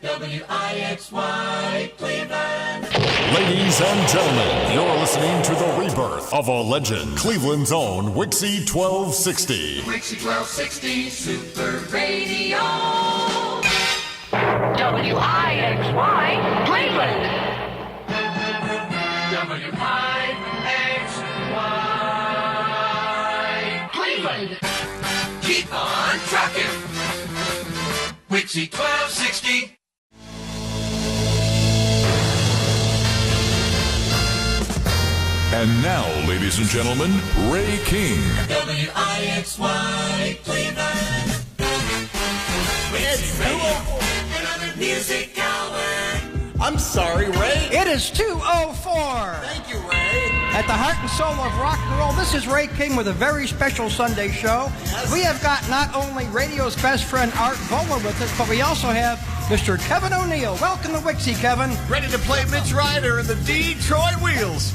WIXY Cleveland. Ladies and gentlemen, you're listening to the rebirth of a legend, Cleveland's own WIXY1260. WIXY1260 Super Radio. WIXY Cleveland. WIXY Cleveland. Keep on trucking. WIXY1260. And now, ladies and gentlemen, Ray King. WIXY Cleveland. WIXY Radio. Another music hour. I'm sorry, Ray. It is 2:04. Thank you, Ray. At the heart and soul of rock and roll, this is Ray King with a very special Sunday show. Yes. We have got not only radio's best friend Art Vuolo with us, but we also have Mr. Kevin O'Neill. Welcome to WIXY, Kevin. Ready to play Mitch Ryder and the Detroit Wheels.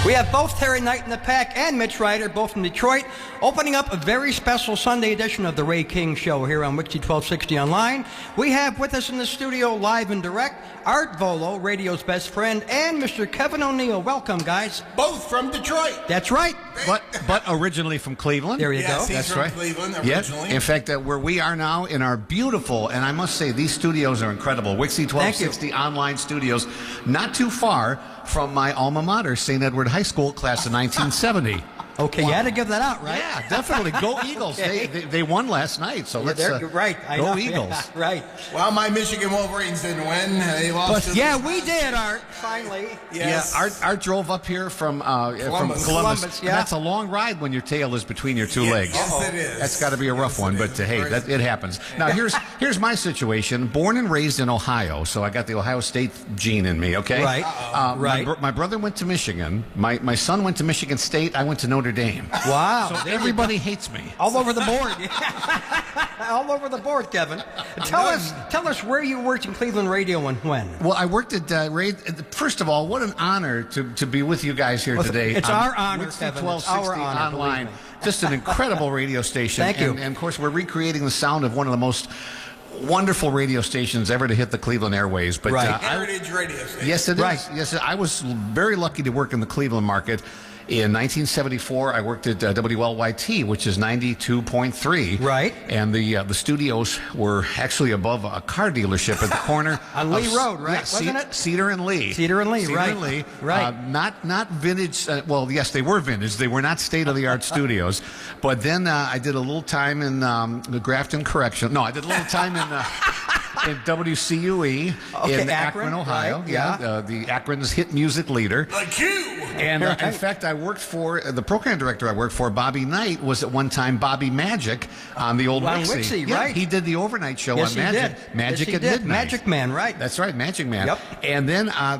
We have both Terry Knight in the Pack and Mitch Ryder, both from Detroit, opening up a very special Sunday edition of the Ray King Show here on WIXY1260 Online. We have with us in the studio, live and direct, Art Vuolo, radio's best friend, and Mr. Kevin O'Neill. Welcome, guys. Both from Detroit. That's right. But originally from Cleveland. There you Yes, go. he's That's from right. Cleveland Yes. originally. In fact, where we are now in our beautiful, and I must say, these studios are incredible. WIXY1260 Online Studios, not too far from my alma mater, St. Edward High School, class of 1970. Okay, you had to give that out, right? Yeah, definitely. Go Eagles. Okay. They won last night, so let's You're right. I go know. Eagles. Yeah, right. Well, my Michigan Wolverines didn't win. They lost. to Yeah, the- we did, Art, finally. Yes. Yeah, Art drove up here from Columbus. Columbus, yeah. That's a long ride when your tail is between your two legs. Yes, it is. That's got to be a rough one, but hey, Very- it happens. Now, here's my situation. Born and raised in Ohio, so I got the Ohio State gene in me, okay? Right. Right. My brother went to Michigan. My son went to Michigan State. I went to Notre Dame. Wow. So everybody hates me. All over the board. All over the board, Kevin. Tell us where you worked in Cleveland radio and when. Well, I worked at first of all, what an honor to be with you guys here today. It's on our honor, WIXY Kevin. It's 1260 our honor, Online. believe me. Just an incredible radio station. Thank you. And of course, we're recreating the sound of one of the most wonderful radio stations ever to hit the Cleveland airways. But Right. Heritage Radio Station. yes, it is. Right. Yes, I was very lucky to work in the Cleveland market. In 1974, I worked at WLYT, which is 92.3. Right. And the studios were actually above a car dealership at the corner On Lee Road, right? Wasn't it? Cedar and Lee. Cedar and Lee, right. And Lee. Right. Not vintage. Well, yes, they were vintage. They were not state-of-the-art studios. But then I did a little time in the Grafton Correction. No, I did a little time in WCUE Okay, in Akron, Ohio. right, yeah. The Akron's hit music leader. Like you. And in fact, I worked for the program director. I worked for Bobby Knight was at one time Bobby Magic on the old On WIXY. WIXY, Yeah, right. he did the overnight show Yes, on he Magic. did. Magic Yes, he at did. midnight. Magic Man, right. That's right, Magic Man. Yep. And then I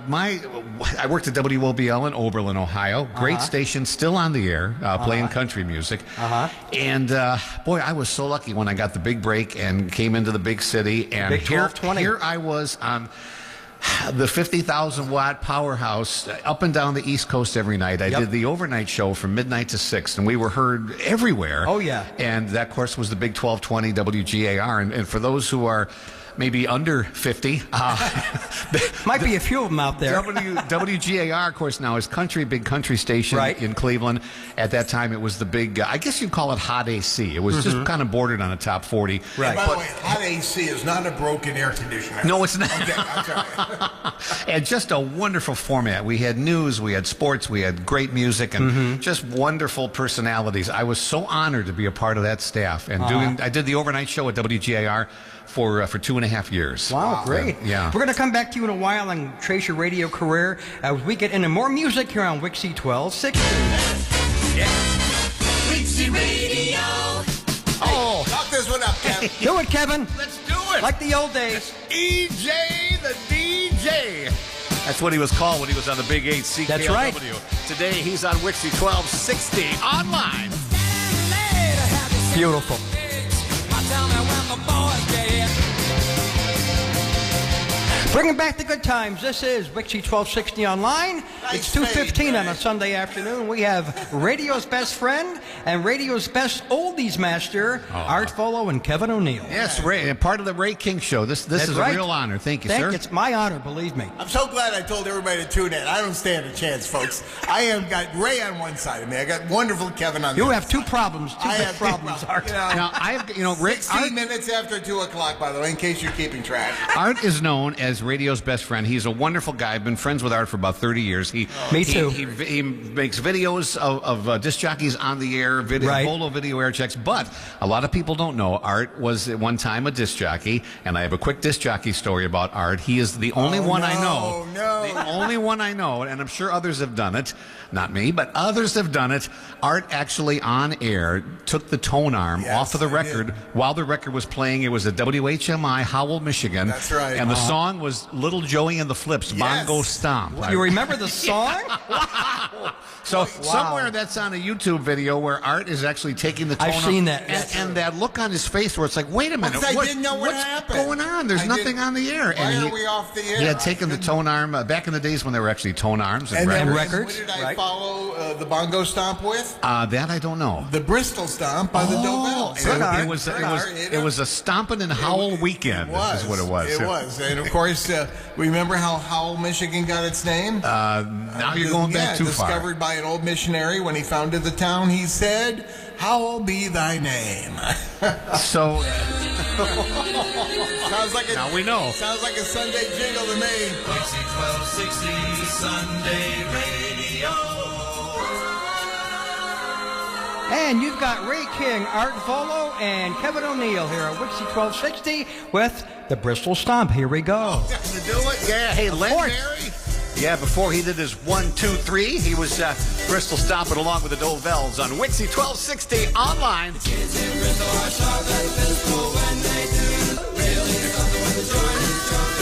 worked at WOBL in Oberlin, Ohio. Great station, still on the air, playing country music. And boy, I was so lucky when I got the big break and came into the big city. And Big here 1220. here I was on the 50,000 watt powerhouse up and down the East Coast every night. I Yep. did the overnight show from midnight to 6, and we were heard everywhere. Oh, yeah. And that, of course, was the big 1220 WGAR. And for those who are maybe under 50, Might be a few of them out there. WGAR, of course, now is big country station Right. in Cleveland. At that time, it was the big, I guess you'd call it hot AC. It was just kind of bordered on a top 40. Right. By the way, hot AC is not a broken air conditioner. No, it's not. Okay, I'm sorry. And just a wonderful format. We had news, we had sports, we had great music, and just wonderful personalities. I was so honored to be a part of that staff. And I did the overnight show at WGAR for 2.5 years. Wow, great. Yeah. We're going to come back to you in a while and trace your radio career as we get into more music here on WIXY1260. WIXY Radio. Oh, knock this one up, Kevin. Do it, Kevin. Let's do it. Like the old days. EJ the DJ. That's what he was called when he was on the Big 8 CKLW. That's right. Today he's on WIXY1260 Online. Beautiful. Bringing back the good times. This is WIXY1260 Online. It's 2:15 on a Sunday afternoon. We have radio's best friend and radio's best oldies master, Art Vuolo and Kevin O'Neill. Yes, Ray, and part of the Ray King Show. This is right. a real honor. Thank you, sir. It's my honor, believe me. I'm so glad I told everybody to tune in. I don't stand a chance, folks. I have got Ray on one side of me. I got wonderful Kevin on the You other have two side. problems, I big have problems, Art. Now, Rick, 16 minutes after 2 o'clock, by the way, in case you're keeping track. Art is known as radio's best friend. He's a wonderful guy. I've been friends with Art for about 30 years. Me too. He makes videos of disc jockeys on the air, Right. Vuolo video air checks. But a lot of people don't know Art was at one time a disc jockey, and I have a quick disc jockey story about Art. He is the only one I know. The only one I know, and I'm sure others have done it. Not me, but others have done it. Art actually on air took the tone arm off of the record while the record was playing. It was at WHMI, Howell, Michigan. That's right. And the song was Little Joey and the Flips, Bongo Stomp. You remember the song? So somewhere that's on a YouTube video where Art is actually taking the tone I've seen that. And that look on his face where it's like, wait a minute. Because I didn't know what happened. What's going on? There's nothing on the air. Why are we off the air? He had taken the tone arm back in the days when they were actually tone arms And and then records. records, what did I right. follow the bongo stomp with? That I don't know. The Bristol stomp by the Dobells. It was a stomping in Howell weekend. Is what it was. It was. And of course, remember how Howell, Michigan got its name? Now you're going back too far. Discovered by an old missionary when he founded the town. He said, "Howell be thy name." So Sounds like now we know. Sounds like a Sunday jingle to me. WIXY1260 Sunday Radio. And you've got Ray King, Art Vuolo, and Kevin O'Neill here at WIXY 1260 with the Bristol Stomp. Here we go. To do it? Yeah. Hey, Len course. Berry. Yeah, before he did his 1, 2, 3, he was Bristol stomping along with the Dobells on WIXY 1260 online.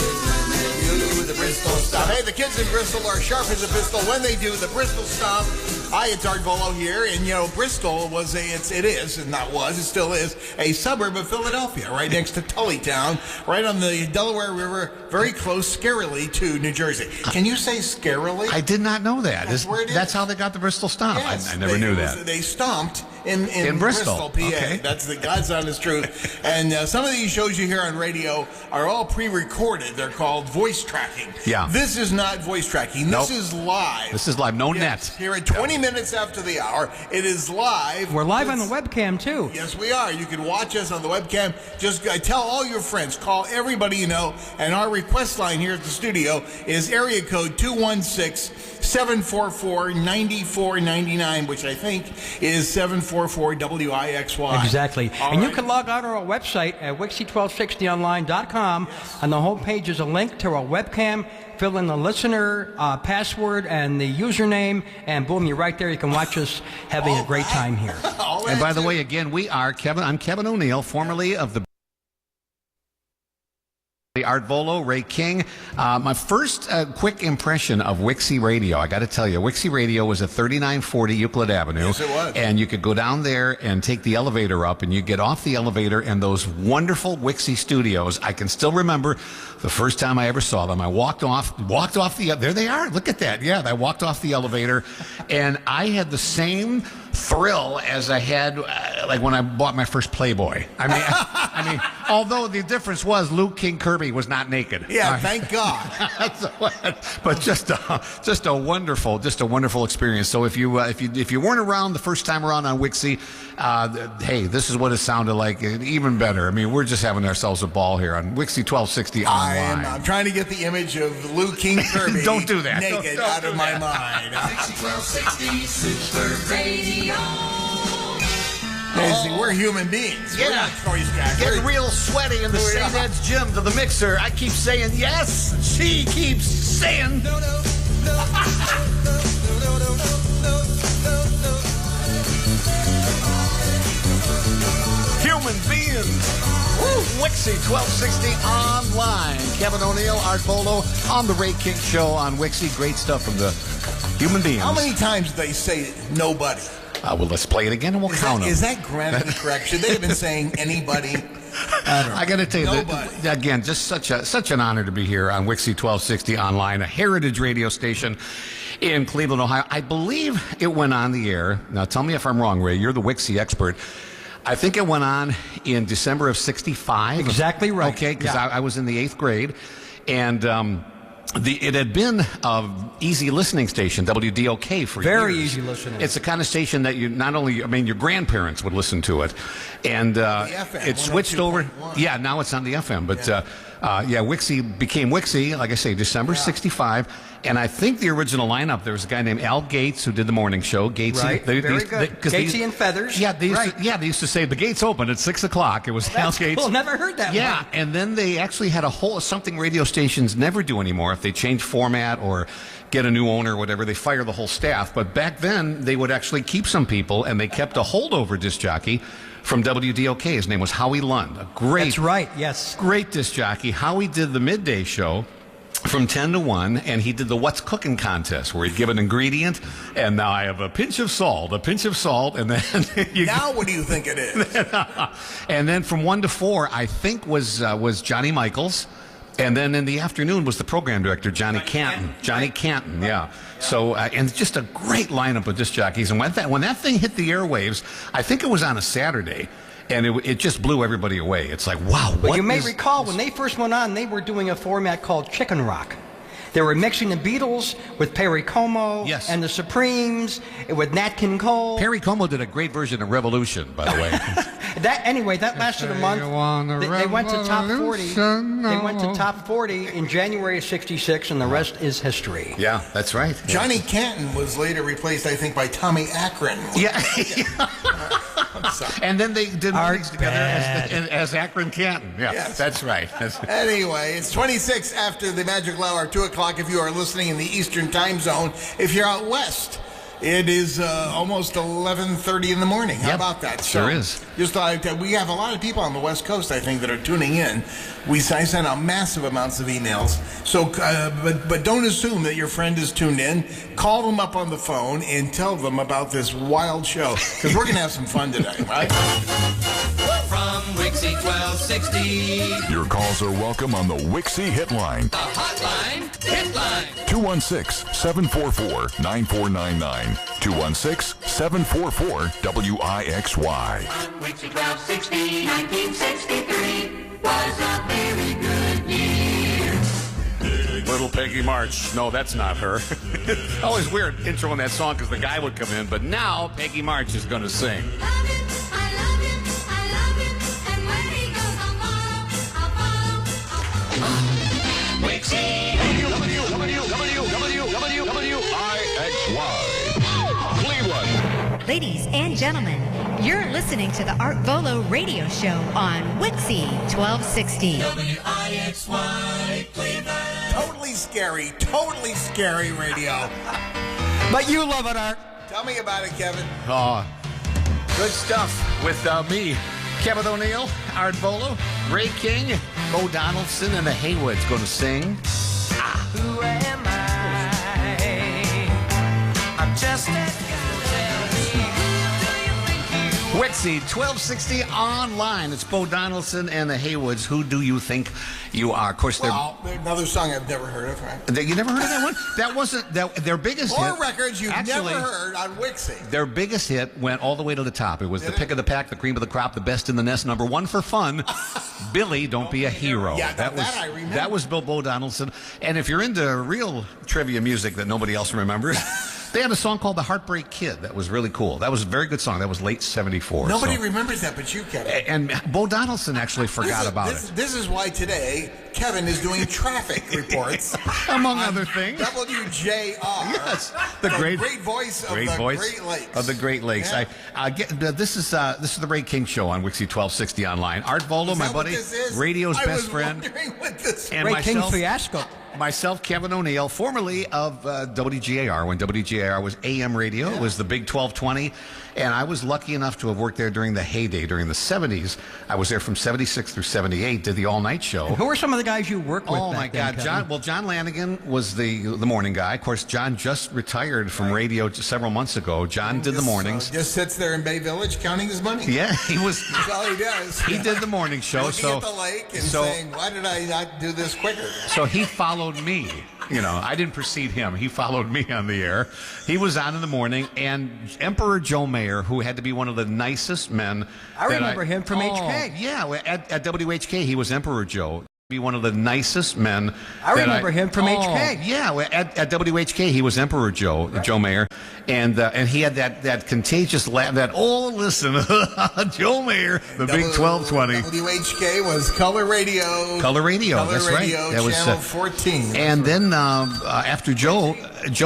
The Bristol Stomp. Hey, the kids in Bristol are sharp as a pistol when they do the Bristol Stomp. Hi, it's Art Vuolo here, and you know Bristol was it still is a suburb of Philadelphia, right next to Tullytown, right on the Delaware River, very close, scarily to New Jersey. Can you say scarily? I did not know that. That's where it is. That's how they got the Bristol Stomp. Yes, I never knew that. They stomped in Bristol, PA. okay. That's the God's honest truth. And some of these shows you hear on radio are all pre-recorded. They're called voice tracking. Yeah. This is not voice tracking. Nope. This is live. This is live. No net. Here at 20 minutes after the hour, it is live. We're live on the webcam, too. Yes, we are. You can watch us on the webcam. Just tell all your friends. Call everybody you know. And our request line here at the studio is area code 216-744-9499, which I think is 744-WIXY. Exactly. All And you right. can log on to our website at WIXY1260Online.com. On the homepage is a link to our webcam. Fill in the listener password and the username, and boom, you're right there. You can watch us having a great time here. All And by right, the way, again, I'm Kevin O'Neill, formerly of the Art Vuolo, Ray King. My first quick impression of WIXY Radio, I got to tell you, WIXY Radio was at 3940 Euclid Avenue. Yes, it was. And you could go down there and take the elevator up, and you get off the elevator, and those wonderful WIXY studios. I can still remember the first time I ever saw them. I walked off there they are. Look at that. Yeah, I walked off the elevator, and I had the same thrill as I had like when I bought my first Playboy. I mean, although the difference was Luke King Kirby was not naked. Yeah, thank God. But just a wonderful experience. So if you weren't around the first time around on WIXY, hey, this is what it sounded like. Even better. I mean, we're just having ourselves a ball here on WIXY 1260 online. I'm trying to get the image of Luke King Kirby Don't do that. naked Don't out do of my that. mind. WIXY1260 Super Radio. Amazing. We're human beings. We're Yeah. not voice trackers. Getting real sweaty in the Oh, yeah. St. Ed's gym to the mixer. I keep saying yes. She keeps saying no. Human beings. Woo. WIXY 1260 online. Kevin O'Neill, Art Vuolo on the Ray King Show on WIXY. Great stuff from the human beings. How many times did they say nobody? Well, let's play it again and we'll count them. Is that grammatically correct? Should they have been saying anybody? I don't know. I got to tell you, Nobody. again, just such an honor to be here on WIXY 1260 Online, a heritage radio station. in Cleveland, Ohio. I believe it went on the air. Now, tell me if I'm wrong, Ray. You're the WIXY expert. I think it went on in December of '65. Exactly right. Okay, because Yeah. I was in the 8th grade, and it had been an easy listening station, WDOK, for Very years. easy listening. It's the kind of station that you not only, I mean, your grandparents would listen to it, and FM, it switched over. 102.1. Yeah, now it's on the FM, but WIXY became WIXY, like I say, December '65. And I think the original lineup, there was a guy named Al Gates who did the morning show. Gatesy, Right. Very good. Gatesy and Feathers. Yeah, they used Right. they used to say the gates open at 6 o'clock. It was Al That's Gates. cool. Never heard that Yeah, one. and then they actually had a whole something radio stations never do anymore. If they change format or get a new owner or whatever, they fire the whole staff. But back then, they would actually keep some people, and they kept a holdover disc jockey from WDOK. His name was Howie Lund. A great, That's right, yes. great disc jockey. Howie did the midday show from 10 to 1, and he did the What's Cooking contest, where he'd give an ingredient, and now I have a pinch of salt, and then you Now, what do you think it is? and then from 1 to 4, I think was Johnny Michaels. And then in the afternoon was the program director, Johnny Canton. Johnny Canton, yeah. So, and just a great lineup of disc jockeys. And when that thing hit the airwaves, I think it was on a Saturday, and it just blew everybody away. It's like, wow, But what you may is- recall when they first went on, they were doing a format called Chicken Rock. They were mixing the Beatles with Perry Como Yes. and the Supremes with Nat King Cole. Perry Como did a great version of Revolution, by the way. That lasted a month. They went to top 40. They went to top 40 in January of '66, and the rest is history. Yeah, that's right. Johnny Canton was later replaced, I think, by Tommy Akron. Yeah. I'm sorry. And then they did Art mornings together as Akron Canton. Yeah, Yes. that's right. Anyway, it's 26 after the magical hour, 2 o'clock if you are listening in the Eastern time zone. If you're out west, it is almost 11:30 in the morning. How Yep, about that? sure is. Just thought we have a lot of people on the West Coast, I think, that are tuning in. I send out massive amounts of emails. So, but don't assume that your friend is tuned in. Call them up on the phone and tell them about this wild show, because we're going to have some fun today, right? From WIXY1260, Your calls are welcome on the WIXY hit line. the hotline, hitline. 216-744-9499. 216-744-WIXY. WIXY1260, 1963 was a very good year. Little Peggy March. No, that's not her. Always weird intro in that song because the guy would come in, but now Peggy March is going to sing. Love him, I love him, I love him, and when he goes, I'll follow, I'll follow. WIXY, WIXY. Cleveland. Ladies and gentlemen, you're listening to the Art Volo radio show on WIXY 1260. WIXY, Cleveland. Totally scary radio. But you love it, Art. Tell me about it, Kevin. Oh, good stuff with me, Kevin O'Neill, Art Volo, Ray King, Bo Donaldson, and the Haywoods going to sing. Who am I? I'm just a guy. WIXY 1260 online. It's Bo Donaldson and the Haywoods. Who do you think you are? Of course, they're. Well, another song I've never heard of, right? You never heard of that one? That wasn't their biggest Or hit. records you've Actually, never heard on WIXY. Their biggest hit went all the way to the top. It was the pick of the pack, the cream of the crop, the best in the nest, number one for fun. Billy, don't be a hero. Yeah, that I remember. That was Bo Donaldson. And if you're into real trivia music that nobody else remembers, they had a song called "The Heartbreak Kid" that was really cool. That was a very good song. That was late '74. Nobody so. remembers that but you, Kevin. And Bo Donaldson actually forgot about it, This is why today Kevin is doing traffic reports. among other things. WJR. Yes, the great voice of Great the voice Great Lakes. of the Great Lakes. Yeah. This is the Ray King Show on WIXY 1260 online. Art Volo, Is my that what buddy, this is? radio's I best was friend, wondering what this and Ray King myself, fiasco. myself, Kevin O'Neill, formerly of WGAR, when WGAR was AM radio. It was the Big 1220, and I was lucky enough to have worked there during the heyday, during the 70s. I was there from 76 through 78, did the all-night show. Who are some of the guys you worked with? Oh back my then, God, Kevin? John Lanigan was the morning guy. Of course, John just retired from radio several months ago. John did the mornings. Just sits there in Bay Village counting his money. Yeah, he was. That's all he does. He did the morning show. Looking at the lake and saying, why did I not do this quicker? So he followed me I didn't precede him. He followed me on the air. He was on in the morning, and Emperor Joe Mayer, who had to be one of the nicest men. I remember him from HK. Yeah, at WHK, he was Emperor Joe. Be one of the nicest men. I remember him from HK. Yeah, at WHK, he was Emperor Joe, right. Joe Mayer, and he had that contagious laugh. That listen, Joe Mayer, the big 1220. WHK was Color Radio. Color Radio. Color That's Radio, right. That was Channel 14. And then after Joe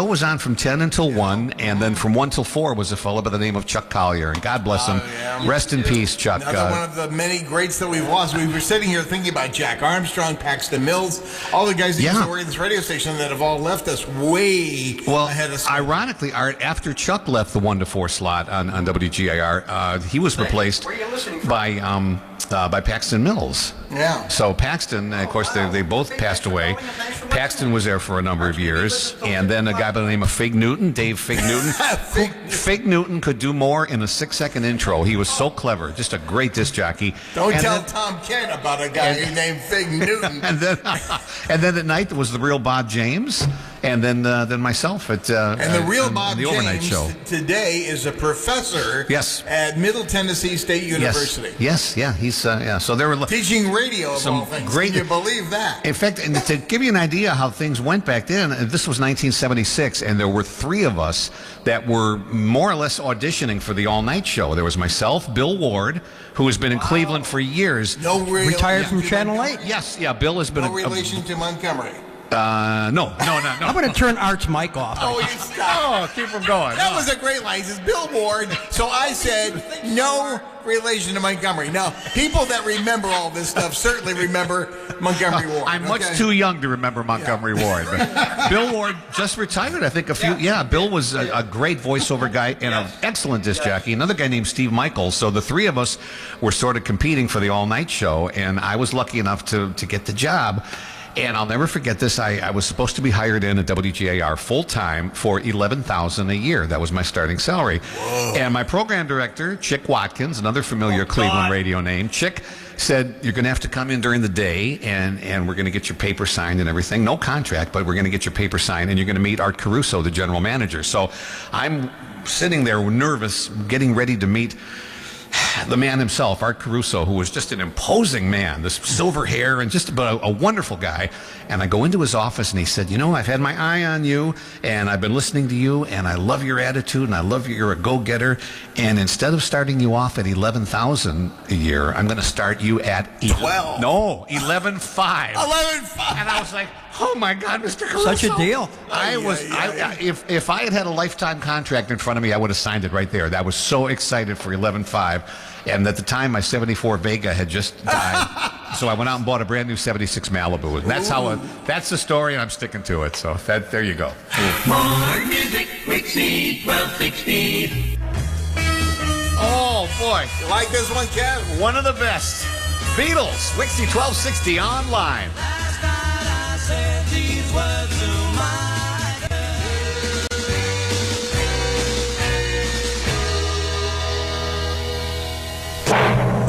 was on from 10 until 1, and then from 1 till 4 was a fellow by the name of Chuck Collier, and God bless him. Yeah. Rest in peace, Chuck. Another one of the many greats that we've lost. We were sitting here thinking about Jack Armstrong, Paxton Mills, all the guys that used to work at this radio station that have all left us way ahead of schedule. Ironically, Art, after Chuck left the 1 to 4 slot on WGIR, he was replaced by Paxton Mills. Yeah. So Paxton, of course, they both passed away. Paxton was there for a number of years, and then a guy by the name of Fig Newton, Dave Fig Newton. Fig Newton could do more in a 6-second intro. He was so clever, just a great disc jockey. Don't tell Tom Kent about a guy named Fig Newton. and then at night there was the real Bob James, and then myself at the real Bob the overnight James show. Today is a professor. Yes. At Middle Tennessee State University. Yes. He's so they were teaching radio of all things. Great, can you believe that? In fact, and to give you an idea how things went back then, this was 1976, and there were 3 of us that were more or less auditioning for the all-night show. There was myself, Bill Ward, who has been in Cleveland for years. Retired from Channel 8? Yes, Bill has been no relation to Montgomery. No. I'm going to turn Art's mic off. Oh, you stop. Keep him going. That was a great line. It's Bill Ward. So I said, no relation to Montgomery. Now, people that remember all this stuff certainly remember Montgomery Ward. I'm much too young to remember Montgomery Ward. But Bill Ward just retired, I think, a few. Yeah, Bill was a great voiceover guy and an excellent disc jockey. Another guy named Steve Michaels. So the 3 of us were sort of competing for the all-night show, and I was lucky enough to get the job. And I'll never forget this. I was supposed to be hired in at WGAR full-time for $11,000 a year. That was my starting salary. Whoa. And my program director, Chick Watkins, another familiar Cleveland radio name, Chick said, you're going to have to come in during the day, and we're going to get your paper signed and everything. No contract, but we're going to get your paper signed, and you're going to meet Art Caruso, the general manager. So I'm sitting there nervous, getting ready to meet the man himself, Art Caruso, who was just an imposing man, this silver hair and just about a wonderful guy. And I go into his office and he said, I've had my eye on you and I've been listening to you and I love your attitude and I love you're a go-getter. And instead of starting you off at $11,000 a year, I'm going to start you at 12. No, 11.5. 11.5. And I was like, oh my God, Mr. Caruso. Such a deal. If I had had a lifetime contract in front of me, I would have signed it right there. I was so excited for 11.5. And at the time, my 74 Vega had just died. So I went out and bought a brand new 76 Malibu. And that's the story, and I'm sticking to it. So there you go. More music, WIXY 1260. Oh, boy. You like this one, Kev? One of the best. Beatles, WIXY 1260 online. Last night I said these words to my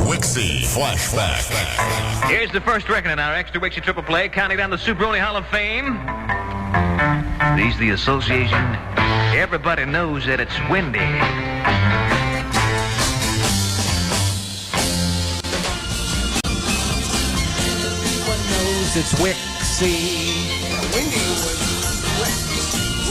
WIXY Flashback. Here's the first record in our extra WIXY triple play, counting down the Superoni Hall of Fame. These the association. Everybody knows that it's windy. It's WIXY.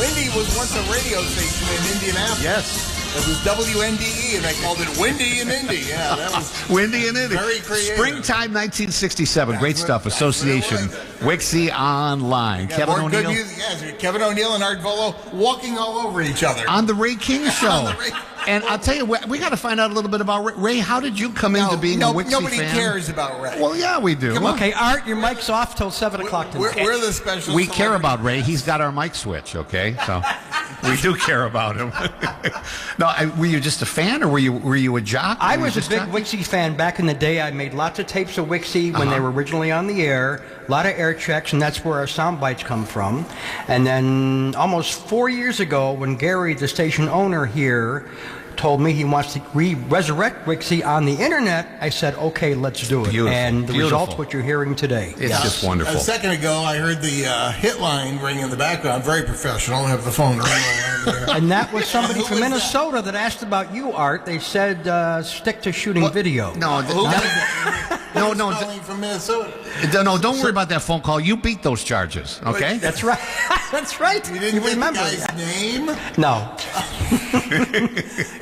Windy was once a radio station in Indianapolis. Yes. It was WNDE, and they called it Windy in Indy. Yeah, that was Windy in Indy. very creative. Springtime 1967. Great stuff. Association. WIXY Online. Yeah, Kevin more good O'Neill. music. Yeah, Kevin O'Neill and Art Vuolo walking all over each other. On the Ray King Show. On the Ray- And I'll tell you, we got to find out a little bit about Ray. Ray, how did you come into being a WIXY nobody fan? cares about Ray. Well, yeah, we do. Okay, Art, your mic's off till 7 o'clock tonight. We're the special. We care celebrity. about Ray. He's got our mic switch, okay? So we do care about him. No, were you just a fan, or were you a jock? I Were you was a just big jockey? WIXY fan back in the day. I made lots of tapes of WIXY when they were originally on the air, a lot of air checks, and that's where our sound bites come from. And then almost 4 years ago, when Gary, the station owner here, told me he wants to resurrect WIXY on the internet, I said, okay, let's do it. Beautiful. And the Beautiful. result's what you're hearing today. It's just wonderful. A second ago, I heard the hit line ring in the background. Very professional. Have the phone ring over there. And that was somebody Who from was Minnesota that asked about you, Art. They said stick to shooting video. No, Who was that? no, Who's no, calling from Minnesota. no, don't worry about that phone call. You beat those charges, okay? That's right. That's right. You didn't get remember the guy's name? No.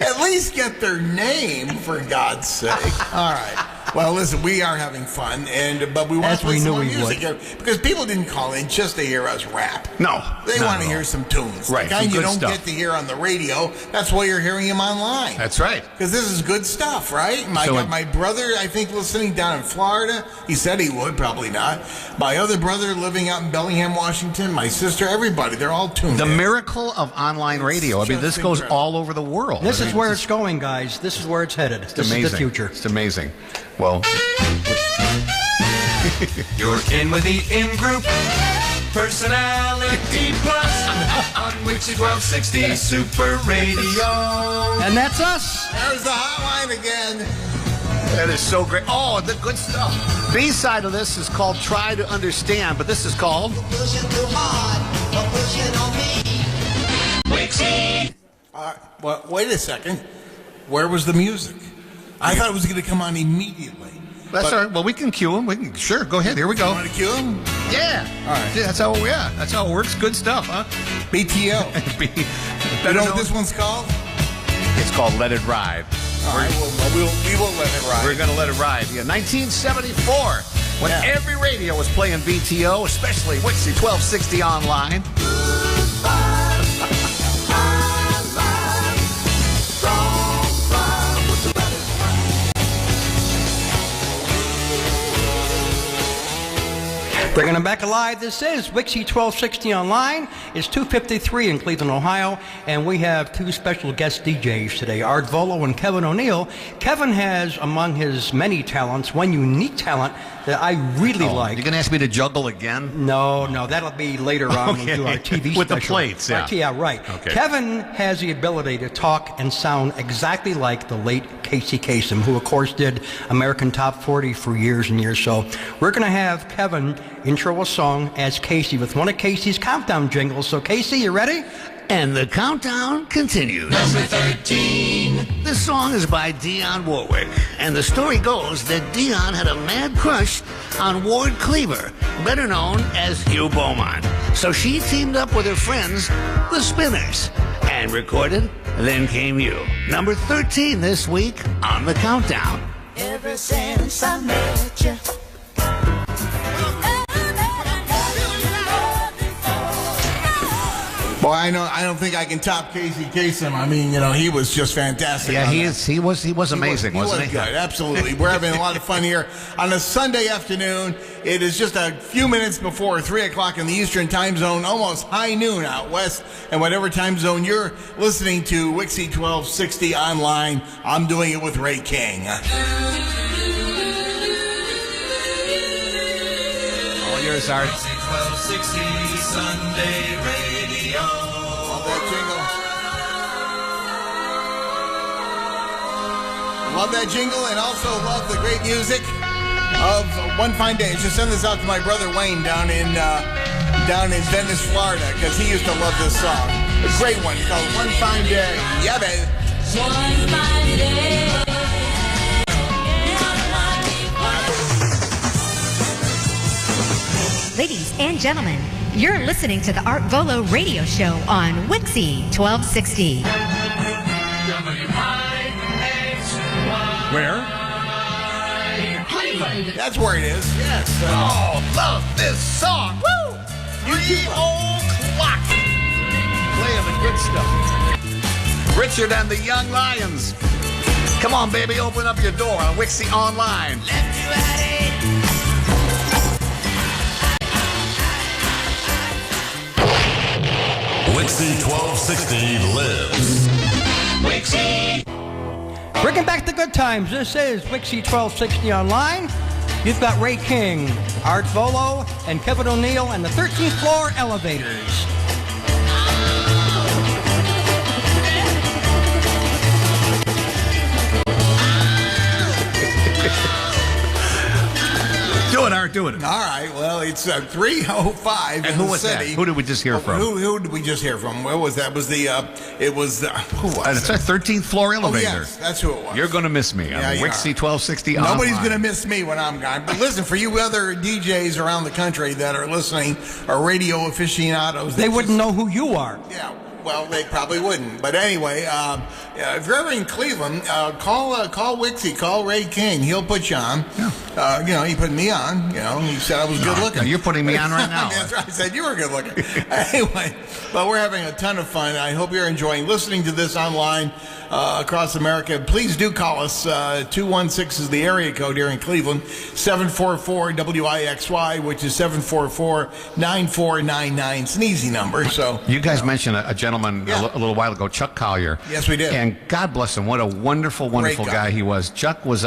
At least get their name, for God's sake. All right. Well, listen, we are having fun, but we want As to we play some knew more we music here, because people didn't call in just to hear us rap. No. They not want to at all. hear some tunes. Right, The kind some you good don't stuff. get to hear on the radio. That's why you're hearing them online. That's right. Because this is good stuff, right? So My brother, I think, listening down in Florida. He said he would, probably not. My other brother living out in Bellingham, Washington. My sister, everybody. They're all tuned The in. miracle of online radio. I mean, this just goes incredible. all over the world. This I is mean, where it's going, guys. This is where it's headed. This amazing. is the future. It's amazing. Well, You're in with the in-group personality plus on WIXY1260 Super Radio. And that's us. There's the hotline again. that is so great. Oh, the good stuff. B-side of this is called Try to Understand, but this is called Pushing too hard, or pushing on me. WIXY. Well, wait a second. Where was the music? I thought it was going to come on immediately. That's But- all right. Well, we can cue him. We can sure go ahead. Here we You go. want to cue him? Yeah. All right. Yeah, that's how it works. Good stuff, huh? BTO. B- You better know known- what this one's called? It's called Let It Ride. All right, we will let it ride. We're going to let it ride. Yeah, 1974, when Yeah. every radio was playing BTO, especially WIXY 1260 Online. Bringing them back alive, this is WIXY 1260 Online. It's 2:53 in Cleveland, Ohio, and we have two special guest DJs today, Art Vuolo and Kevin O'Neill. Kevin has, among his many talents, one unique talent that I really like. You're going to ask me to juggle again? No, that'll be later on when we do our TV With the special. plates, yeah. Yeah, right. Okay. Kevin has the ability to talk and sound exactly like the late Casey Kasem, who, of course, did American Top 40 for years and years. So we're going to have Kevin intro a song as Casey with one of Casey's countdown jingles. So, Casey, you ready? And the countdown continues. Number 13. This song is by Dionne Warwick, and the story goes that Dionne had a mad crush on Ward Cleaver, better known as Hugh Beaumont. So she teamed up with her friends, the Spinners, and recorded Then Came You. Number 13 this week on the countdown. Ever since I met you. Boy, I don't think I can top Casey Kasem. I mean, he was just fantastic. Yeah, on he that. is. He was amazing, He was wasn't he? good, absolutely. We're having a lot of fun here on a Sunday afternoon. It is just a few minutes before 3 o'clock in the Eastern Time Zone, almost high noon out west, and whatever time zone you're listening to, WIXY 1260 Online. I'm doing it with Ray King. All yours, Art. WIXY 1260 Sunday Radio. Love that jingle. Love that jingle, and also love the great music of One Fine Day. Just send this out to my brother Wayne down in Venice, Florida, because he used to love this song. A great one called One Fine Day. Yeah, baby. One fine day. Ladies and gentlemen, you're listening to the Art Vuolo radio show on WIXY 1260. Where? That's where it is. Yes. Oh, love this song. Woo! 3:00. Playing the good stuff. Richard and the Young Lions. Come on, baby, open up your door on WIXY Online. WIXY 1260 lives. WIXY. Bringing back the good times. This is WIXY 1260 Online. You've got Ray King, Art Vuolo, and Kevin O'Neill and the 13th floor elevators. start doing it. All right. Well, it's 3:05 And in who the was city. that? Who did we just hear from? Who did we just hear from? What was that? Who was It's it? our 13th floor Oh, elevator. yes, that's who it was. You're going to miss me. Yeah, I'm you are. WIXY1260 Nobody's online. going to miss me when I'm gone. But listen, for you other DJs around the country that are listening, or radio aficionados, They wouldn't know who you are. Yeah, well, they probably wouldn't. But anyway, if you're ever in Cleveland, call WIXY, call Ray King. He'll put you on. Yeah. He put me on. He said I was good looking. No, you're putting me on right now. That's right. I said you were good looking. Anyway, but we're having a ton of fun. I hope you're enjoying listening to this online across America. Please do call us. 216 is the area code here in Cleveland. 744-WIXY, which is 744-9499. It's an easy number. So you guys mentioned a gentleman a little while ago, Chuck Collier. Yes, we did. And God bless him. What a wonderful, wonderful Great guy. guy he was. Chuck was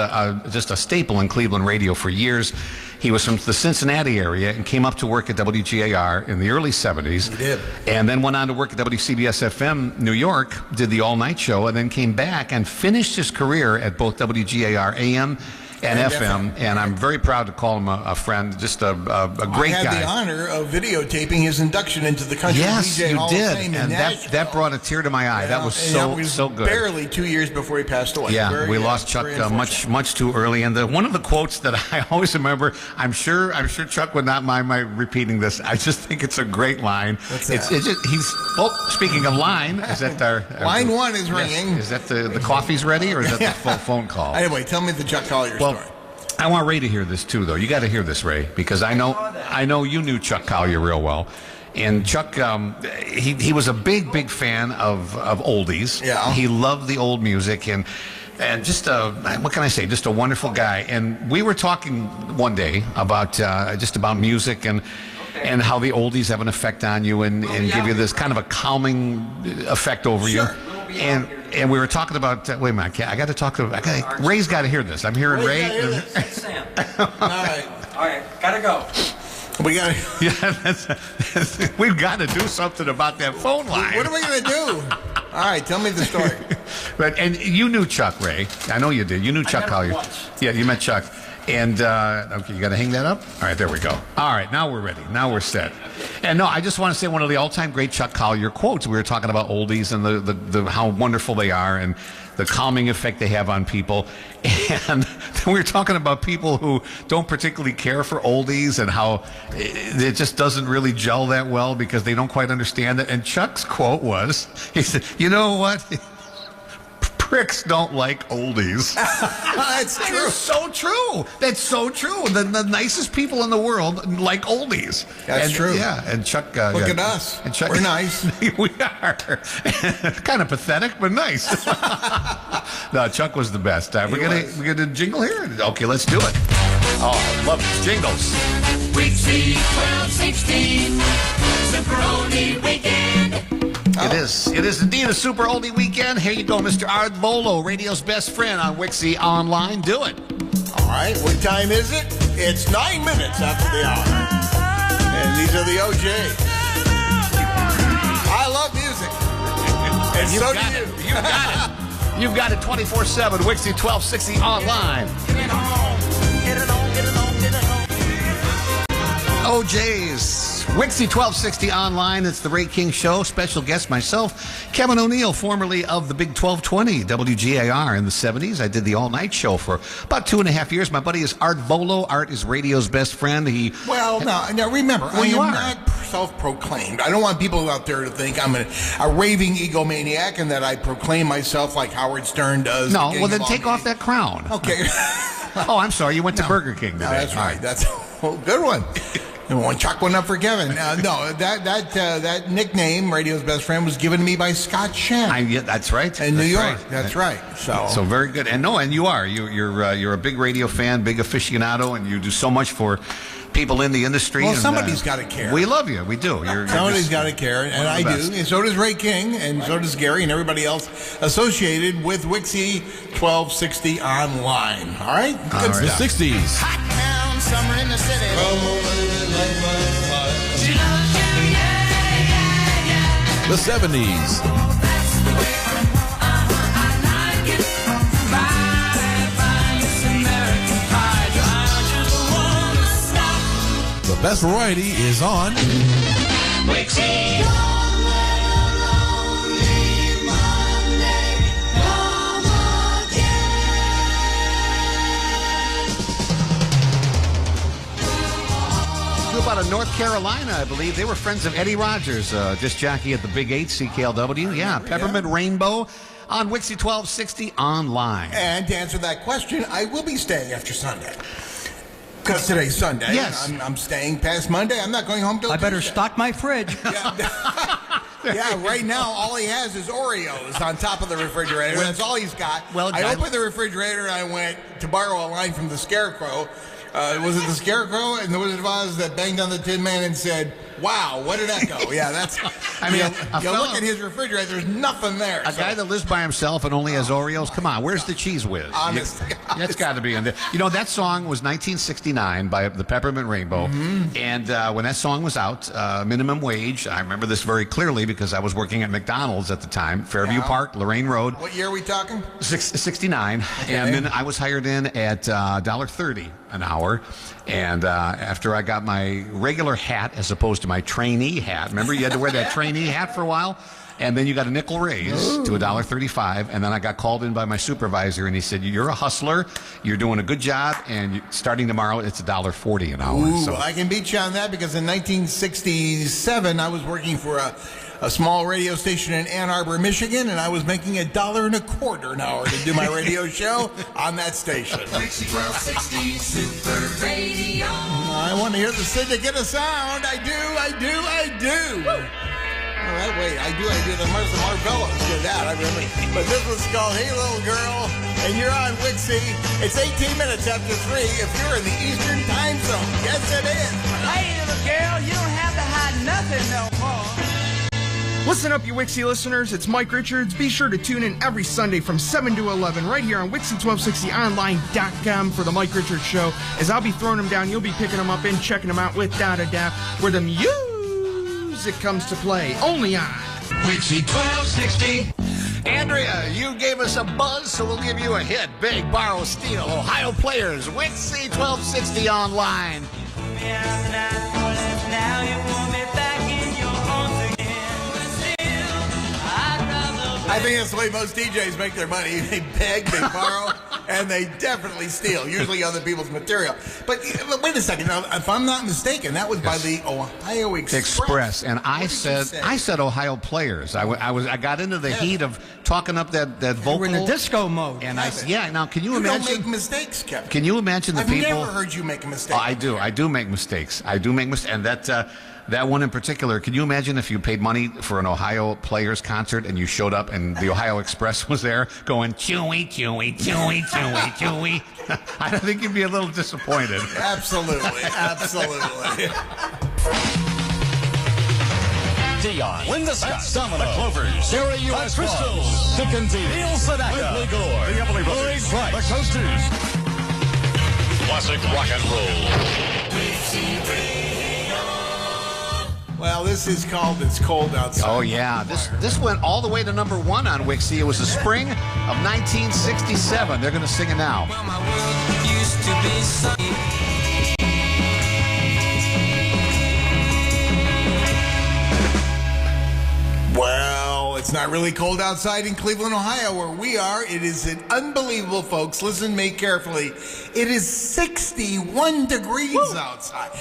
just a staple in Cleveland radio for years. He was from the Cincinnati area and came up to work at WGAR in the early 70s. He did. And then went on to work at WCBS-FM New York, did the all-night show, and then came back and finished his career at both WGAR AM and FM. And I'm very proud to call him a friend, just a great guy. I had the honor of videotaping his induction into the Country Yes, DJ you Hall did. of Fame in And Nashville. that brought a tear to my eye. That was so good. Barely 2 years before he passed away. Yeah, we lost Chuck much too early. And one of the quotes that I always remember, I'm sure Chuck would not mind my repeating this. I just think it's a great line. What's that? Speaking of line, is that our Line one is ringing. Is that the coffee's ready, or is that the full phone call? Anyway, tell me the Chuck Collier story. I want Ray to hear this too, though. You got to hear this, Ray, because I know you knew Chuck Collier real well. And Chuck, he was a big fan of oldies. Yeah. He loved the old music and just what can I say? Just a wonderful guy. And we were talking one day about music and how the oldies have an effect on you and give you this kind of a calming effect over you. And we were talking about. Wait a minute, I got to talk to. Ray's got to hear this. I'm hearing Ray. Sam. All right. Gotta go. We got. We've got to do something about that phone line. What are we going to do? All right, tell me the story. And you knew Chuck, Ray. I know you did. You knew Chuck Collier. Yeah, you met Chuck. And, okay, you got to hang that up? All right, there we go. All right, now we're ready. Now we're set. And no, I just want to say one of the all-time great Chuck Collier quotes. We were talking about oldies and the how wonderful they are and the calming effect they have on people. And we were talking about people who don't particularly care for oldies and how it just doesn't really gel that well because they don't quite understand it. And Chuck's quote was, he said, you know what? Pricks don't like oldies. That's true. That is so true. That's so true. The nicest people in the world like oldies. That's true. Yeah, and Chuck. Look at us. And Chuck, we're nice. We are. Kind of pathetic, but nice. No, Chuck was the best. We gonna jingle here. Okay, let's do it. Oh, I love it. Jingles. WIXY1260 Super Oldie Weekend. It is indeed a super oldie weekend. Here you go, Mr. Art Vuolo, radio's best friend on WIXY Online. Do it. All right, what time is it? It's 9 minutes after the hour. And these are the OJs. I love music. And so do you. You've got it. You've got it 24/7, WIXY1260 Online. OJs. WIXY1260 Online. It's the Ray King Show. Special guest myself, Kevin O'Neill, formerly of the Big 1220 WGAR in the 70s. I did the all-night show for about 2.5 years. My buddy is Art Vuolo. Art is radio's best friend. Now remember, I am not self-proclaimed. I don't want people out there to think I'm a raving egomaniac and that I proclaim myself like Howard Stern does. No, well then take off that crown. Okay. Oh, I'm sorry. You went to Burger King today. No, that's right. That's a good one. And one chuck one up for Kevin. No, that nickname, radio's best friend, was given to me by Scott Shannon. Yeah, that's right. In New York. Right. That's right. So very good. And you are. You're a big radio fan, big aficionado, and you do so much for people in the industry. Well, and, somebody's got to care. We love you. We do. Somebody's got to care, and I do. And so does Ray King, and so does Gary, and everybody else associated with WIXY1260 Online. All right? Good stuff. The 60s. Hot town, summer in the city. The 70s. Best variety is on WIXY. Out of North Carolina, I believe. They were friends of Eddie Rogers, disc jockey at the Big 8, CKLW. Yeah, Peppermint Rainbow on WIXY1260 Online. And to answer that question, I will be staying after Sunday. Because today's Sunday. Yes. I'm staying past Monday. I'm not going home till I better Tuesday. stock my fridge. Yeah, right now all he has is Oreos on top of the refrigerator. That's all he's got. Well, I opened the refrigerator and I went to borrow a line from the Scarecrow. Was it the Scarecrow and the Wizard of Oz that banged on the Tin Man and said, "Wow, where did that go?" Yeah, that's. I mean, you look at his refrigerator. There's nothing there. A guy that lives by himself and only has Oreos. Come on, where's the Cheese Whiz? Honest. That's got to be in there. You know, that song was 1969 by the Peppermint Rainbow, and when that song was out, minimum wage. I remember this very clearly because I was working at McDonald's at the time, Fairview Park, Lorraine Road. What year are we talking? 69, and then I was hired in at $1.30 an hour. And after I got my regular hat as opposed to my trainee hat, remember you had to wear that trainee hat for a while? And then you got a nickel raise to $1.35. And then I got called in by my supervisor, and he said, "You're a hustler. You're doing a good job. And starting tomorrow, it's $1.40 an hour." Ooh, So I can beat you on that because in 1967, I was working for a small radio station in Ann Arbor, Michigan, and I was making $1.25 an hour to do my radio show on that station. WIXY1260 Super Radio. I want to hear the syndicate of sound. I do. Oh, wait, I do. The Marvellos did that. I remember. But this was called "Hey Little Girl," and you're on WIXY. It's 18 minutes after 3 if you're in the Eastern Time Zone. Yes, it is. Hey, little girl, you don't have to hide nothing no more. Listen up, you WIXY listeners. It's Mike Richards. Be sure to tune in every Sunday from 7 to 11 right here on WIXY1260Online.com for the Mike Richards Show. As I'll be throwing them down, you'll be picking them up and checking them out without a doubt where the music comes to play. Only on WIXY1260. Andrea, you gave us a buzz, so we'll give you a hit. Big, borrow, steal. Ohio players, WIXY1260 Online. Now you want me back in your arms again. But still, I'd rather. I think that's the way most DJs make their money. They beg, they borrow, and they definitely steal, usually other people's material. But wait a second. Now, if I'm not mistaken, that was by the Ohio Express. And I said Ohio players. I got into the heat of talking up that vocal. We're in a disco mode. And now can you You imagine? don't make mistakes, Kevin. Can you imagine the I've people? never heard you make a mistake. Oh, I do make mistakes. And that one in particular. Can you imagine if you paid money for an Ohio Players concert and you showed up and the Ohio Express was there going chewy, chewy, chewy, chewy, chewy? I think you'd be a little disappointed. Absolutely. Dion, Linda Scott, Domino, the Clovers, Sarah U.S. Crystals, Dick and Dee, Neil Sedaka, Whitley Gore, the Everly Brothers, the Coasters. Classic rock and roll. Well, this is called "It's Cold Outside." Oh yeah, this went all the way to number 1 on WIXY. It was the spring of 1967. They're going to sing it now. Well, my world used to be sunny. Well, it's not really cold outside in Cleveland, Ohio, where we are. It is unbelievable, folks. Listen to me carefully. It is 61 degrees outside.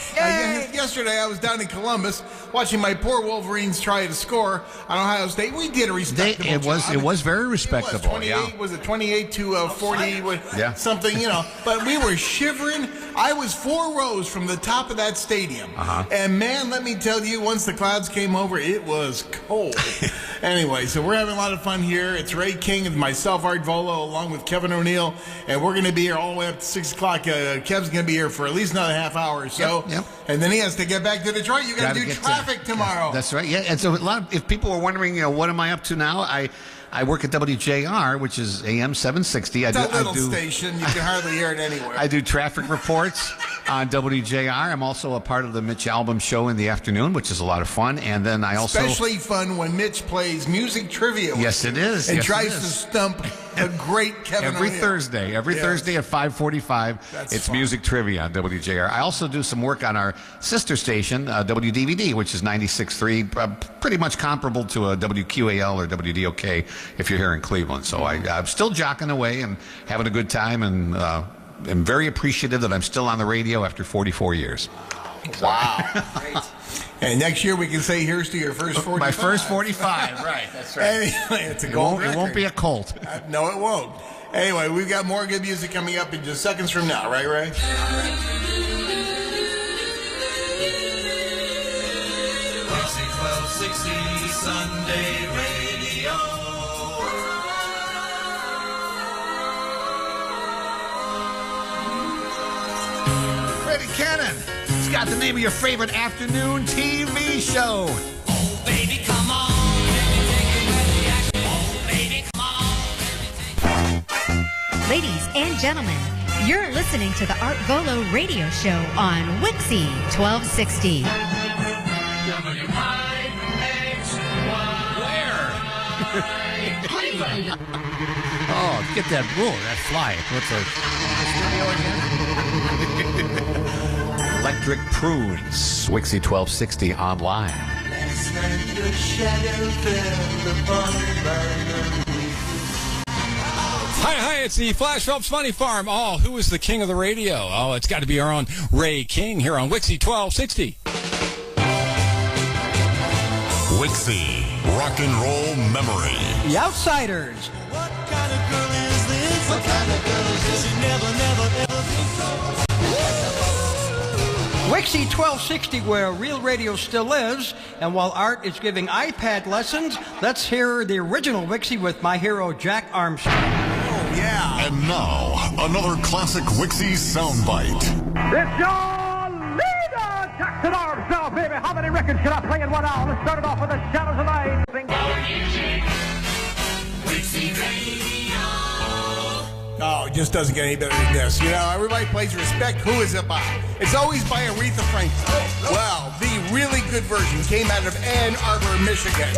Yesterday, I was down in Columbus watching my poor Wolverines try to score on Ohio State. We did a respectable job. It was very respectable. Was it 28 to 40? Yeah. Something, But we were shivering. I was 4 rows from the top of that stadium. And man, let me tell you, once the clouds came over, it was cold. Anyway, so we're having a lot of fun here. It's Ray King and myself, Art Vuolo, along with Kevin O'Neill, and we're going to be here all the way up to 6 o'clock. Kev's going to be here for at least another half hour or so. Yep. And then he has to get back to Detroit. You got to do traffic tomorrow. That's right. Yeah. And so if people were wondering, what am I up to now? I work at WJR, which is AM 760. It's a little station. You can hardly hear it anywhere. I do traffic reports. on WJR. I'm also a part of the Mitch Album Show in the afternoon, which is a lot of fun. And then I also... Especially fun when Mitch plays music trivia. Yes, it is. And Yes, tries it to is. stump a great Kevin Every O'Neill. Thursday. Every Yes. Thursday at 5:45. That's It's fun. music trivia on WJR. I also do some work on our sister station, WDVD, which is 96.3, pretty much comparable to a WQAL or WDOK if you're here in Cleveland. So I'm still jocking away and having a good time, and I'm very appreciative that I'm still on the radio after 44 years. Wow. And next year we can say, here's to your first 45. My first 45, right. That's right. Anyway, it's a gold It won't record. be a cult. No, it won't. Anyway, we've got more good music coming up in just seconds from now, right, Ray? WIXY1260 Sunday Radio. Freddie Cannon. It's got the name of your favorite afternoon TV show. Oh, baby, come on. Let me take you where the action. Oh, baby, come on. Ladies and gentlemen, you're listening to the Art Volo radio show on WIXY 1260. Oh, get that bull, that fly. What's a Electric Prunes, WIXY 1260 online. Last night your shadow fell upon my Hi, it's the Flash Phelps Funny Farm. Oh, who is the king of the radio? Oh, it's got to be our own Ray King here on WIXY 1260. WIXY, rock and roll memory. The Outsiders. What kind of girl is this? What kind of girl is this? She never ever WIXY 1260, where real radio still lives. And while Art is giving iPad lessons, let's hear the original WIXY with my hero, Jack Armstrong. Oh, yeah. And now, another classic WIXY soundbite. It's your leader, Jackson Armstrong, baby. How many records can I play in 1 hour? Let's start it off with the Shadows of Night. WIXY Radio. Oh, it just doesn't get any better than this. You know, everybody plays Respect. Who is it by? It's always by Aretha Franklin. Well, the really good version came out of Ann Arbor, Michigan.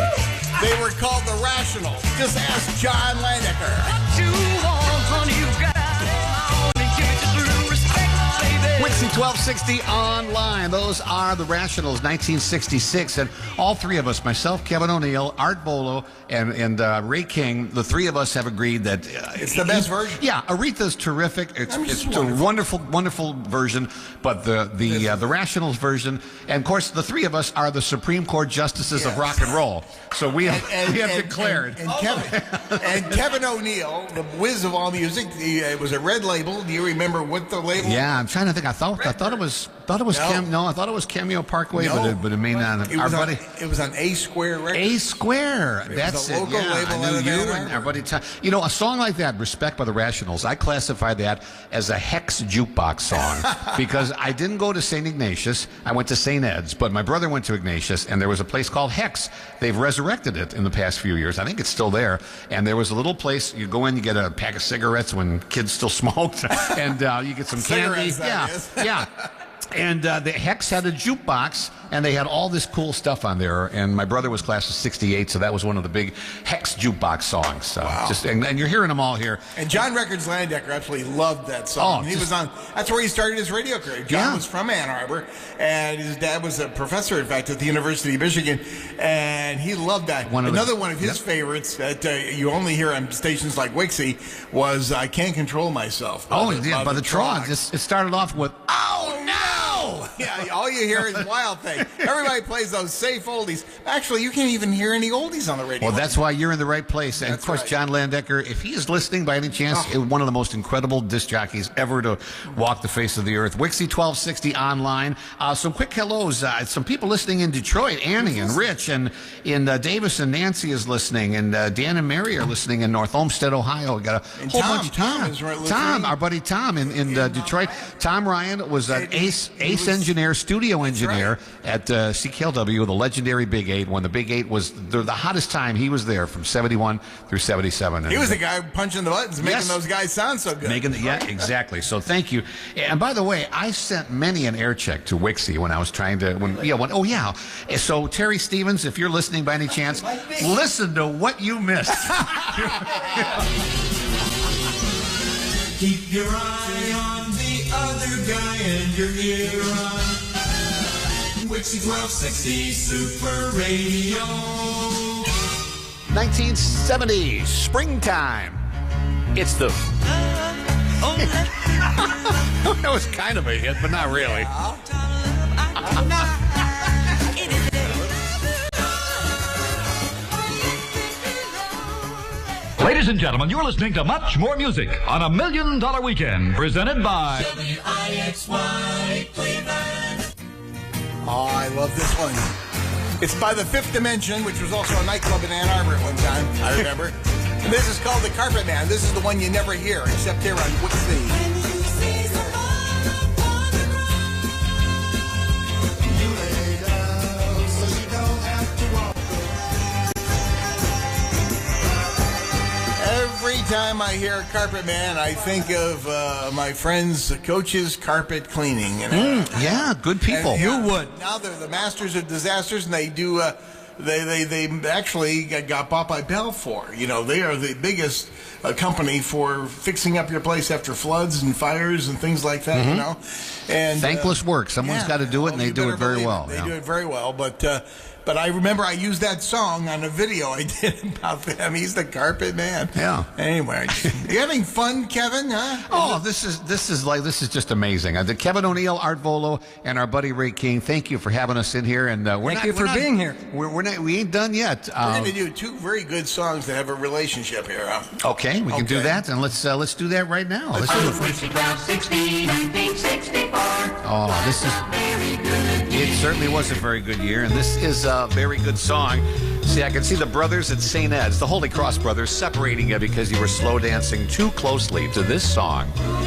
They were called The Rationals. Just ask John Landecker. You want, honey, you got it. And give it to true respect, baby. WIXY 1260 online. Those are the Rationals, 1966. And all three of us, myself, Kevin O'Neill, Art Bolo, and Ray King, the three of us have agreed that... It's the best version. Yeah, Aretha's terrific. It's wonderful. a wonderful version. But the Rationals version, and of course, the three of us are the Supreme Court Justices of rock and roll. So we have declared. And Kevin O'Neill, the whiz of all music, it was a red label. Do you remember what the label? Yeah, I'm trying to think. I thought it was I thought it was Cameo Parkway, but it may not. It was on A Square Records. A Square. That's a it. local Yeah, label I out knew of you Ann and Arbor. everybody. You know, a song like that, "Respect" by the Rationals. I classify that as a Hex jukebox song because I didn't go to St. Ignatius. I went to St. Ed's, but my brother went to Ignatius, and there was a place called Hex. They've resurrected it in the past few years. I think it's still there. And there was a little place you go in, you get a pack of cigarettes when kids still smoked, and you get some candy. Cigarettes, that is. Yeah. And the Hex had a jukebox, and they had all this cool stuff on there. And my brother was class of '68, so that was one of the big Hex jukebox songs. So Wow. and you're hearing them all here. And John Records Landecker absolutely loved that song. Oh, He was on. That's where he started his radio career. John was from Ann Arbor, and his dad was a professor, in fact, at the University of Michigan, and he loved that. Another one of his favorites that you only hear on stations like WIXY was "I Can't Control Myself." By the Trog. It started off with "Oh no." Yeah, all you hear is Wild Thing. Everybody plays those safe oldies. Actually, you can't even hear any oldies on the radio. Well, that's why you're in the right place. And, of course, right. John Landecker, if he is listening by any chance, one of the most incredible disc jockeys ever to walk the face of the earth. WIXY 1260 online. Some quick hellos. Some people listening in Detroit, Annie and Rich, and in Davis and Nancy is listening, and Dan and Mary are listening in North Olmsted, Ohio. We got a whole bunch. Tom is right listening. Tom, our buddy Tom in Detroit. Tom Ryan was an ace engineer. engineer, studio engineer at CKLW, the legendary Big 8. When the Big 8 was the hottest time, he was there from 71 through 77. He was the guy punching the buttons, making those guys sound so good. Yeah, exactly. So thank you. And by the way, I sent many an air check to WIXY when I was trying to. So Terry Stevens, if you're listening by any chance, listen to what you missed. Keep your eye on the other guy and your ear on WIXY1260 Super Radio. 1970s, springtime. It's the. That was kind of a hit, but not really. Ladies and gentlemen, you're listening to much more music on $1 Million Weekend, presented by WIXY Cleveland. Oh, I love this one. It's by the Fifth Dimension, which was also a nightclub in Ann Arbor at one time, I remember. And this is called The Carpet Man. This is the one you never hear, except here on WIXY. Every time I hear Carpet Man, I think of my friends, Coach's Carpet Cleaning. Yeah, good people. And, Who would? Now they're the masters of disasters, and they do. They actually got bought by Balfour. You know, they are the biggest company for fixing up your place after floods and fires and things like that. You know, and thankless work. Someone's got to do it, and they do it very well. They do it very well, But I remember I used that song on a video I did about them. He's the Carpet Man. Yeah. Anyway, you having fun, Kevin? Huh? Oh, this is just amazing. The Kevin O'Neill, Art Vuolo, and our buddy Ray King. Thank you for having us in here, and thank you for being here. We ain't done yet. We're going to do two very good songs that have a relationship here. Huh? Okay, we can do that, and let's do that right now. Let's do it. WIXY1260, 1964. Oh, this is. It certainly was a very good year, and this is a very good song. See, I can see the brothers at St. Ed's, the Holy Cross brothers, separating you because you were slow dancing too closely to this song. Who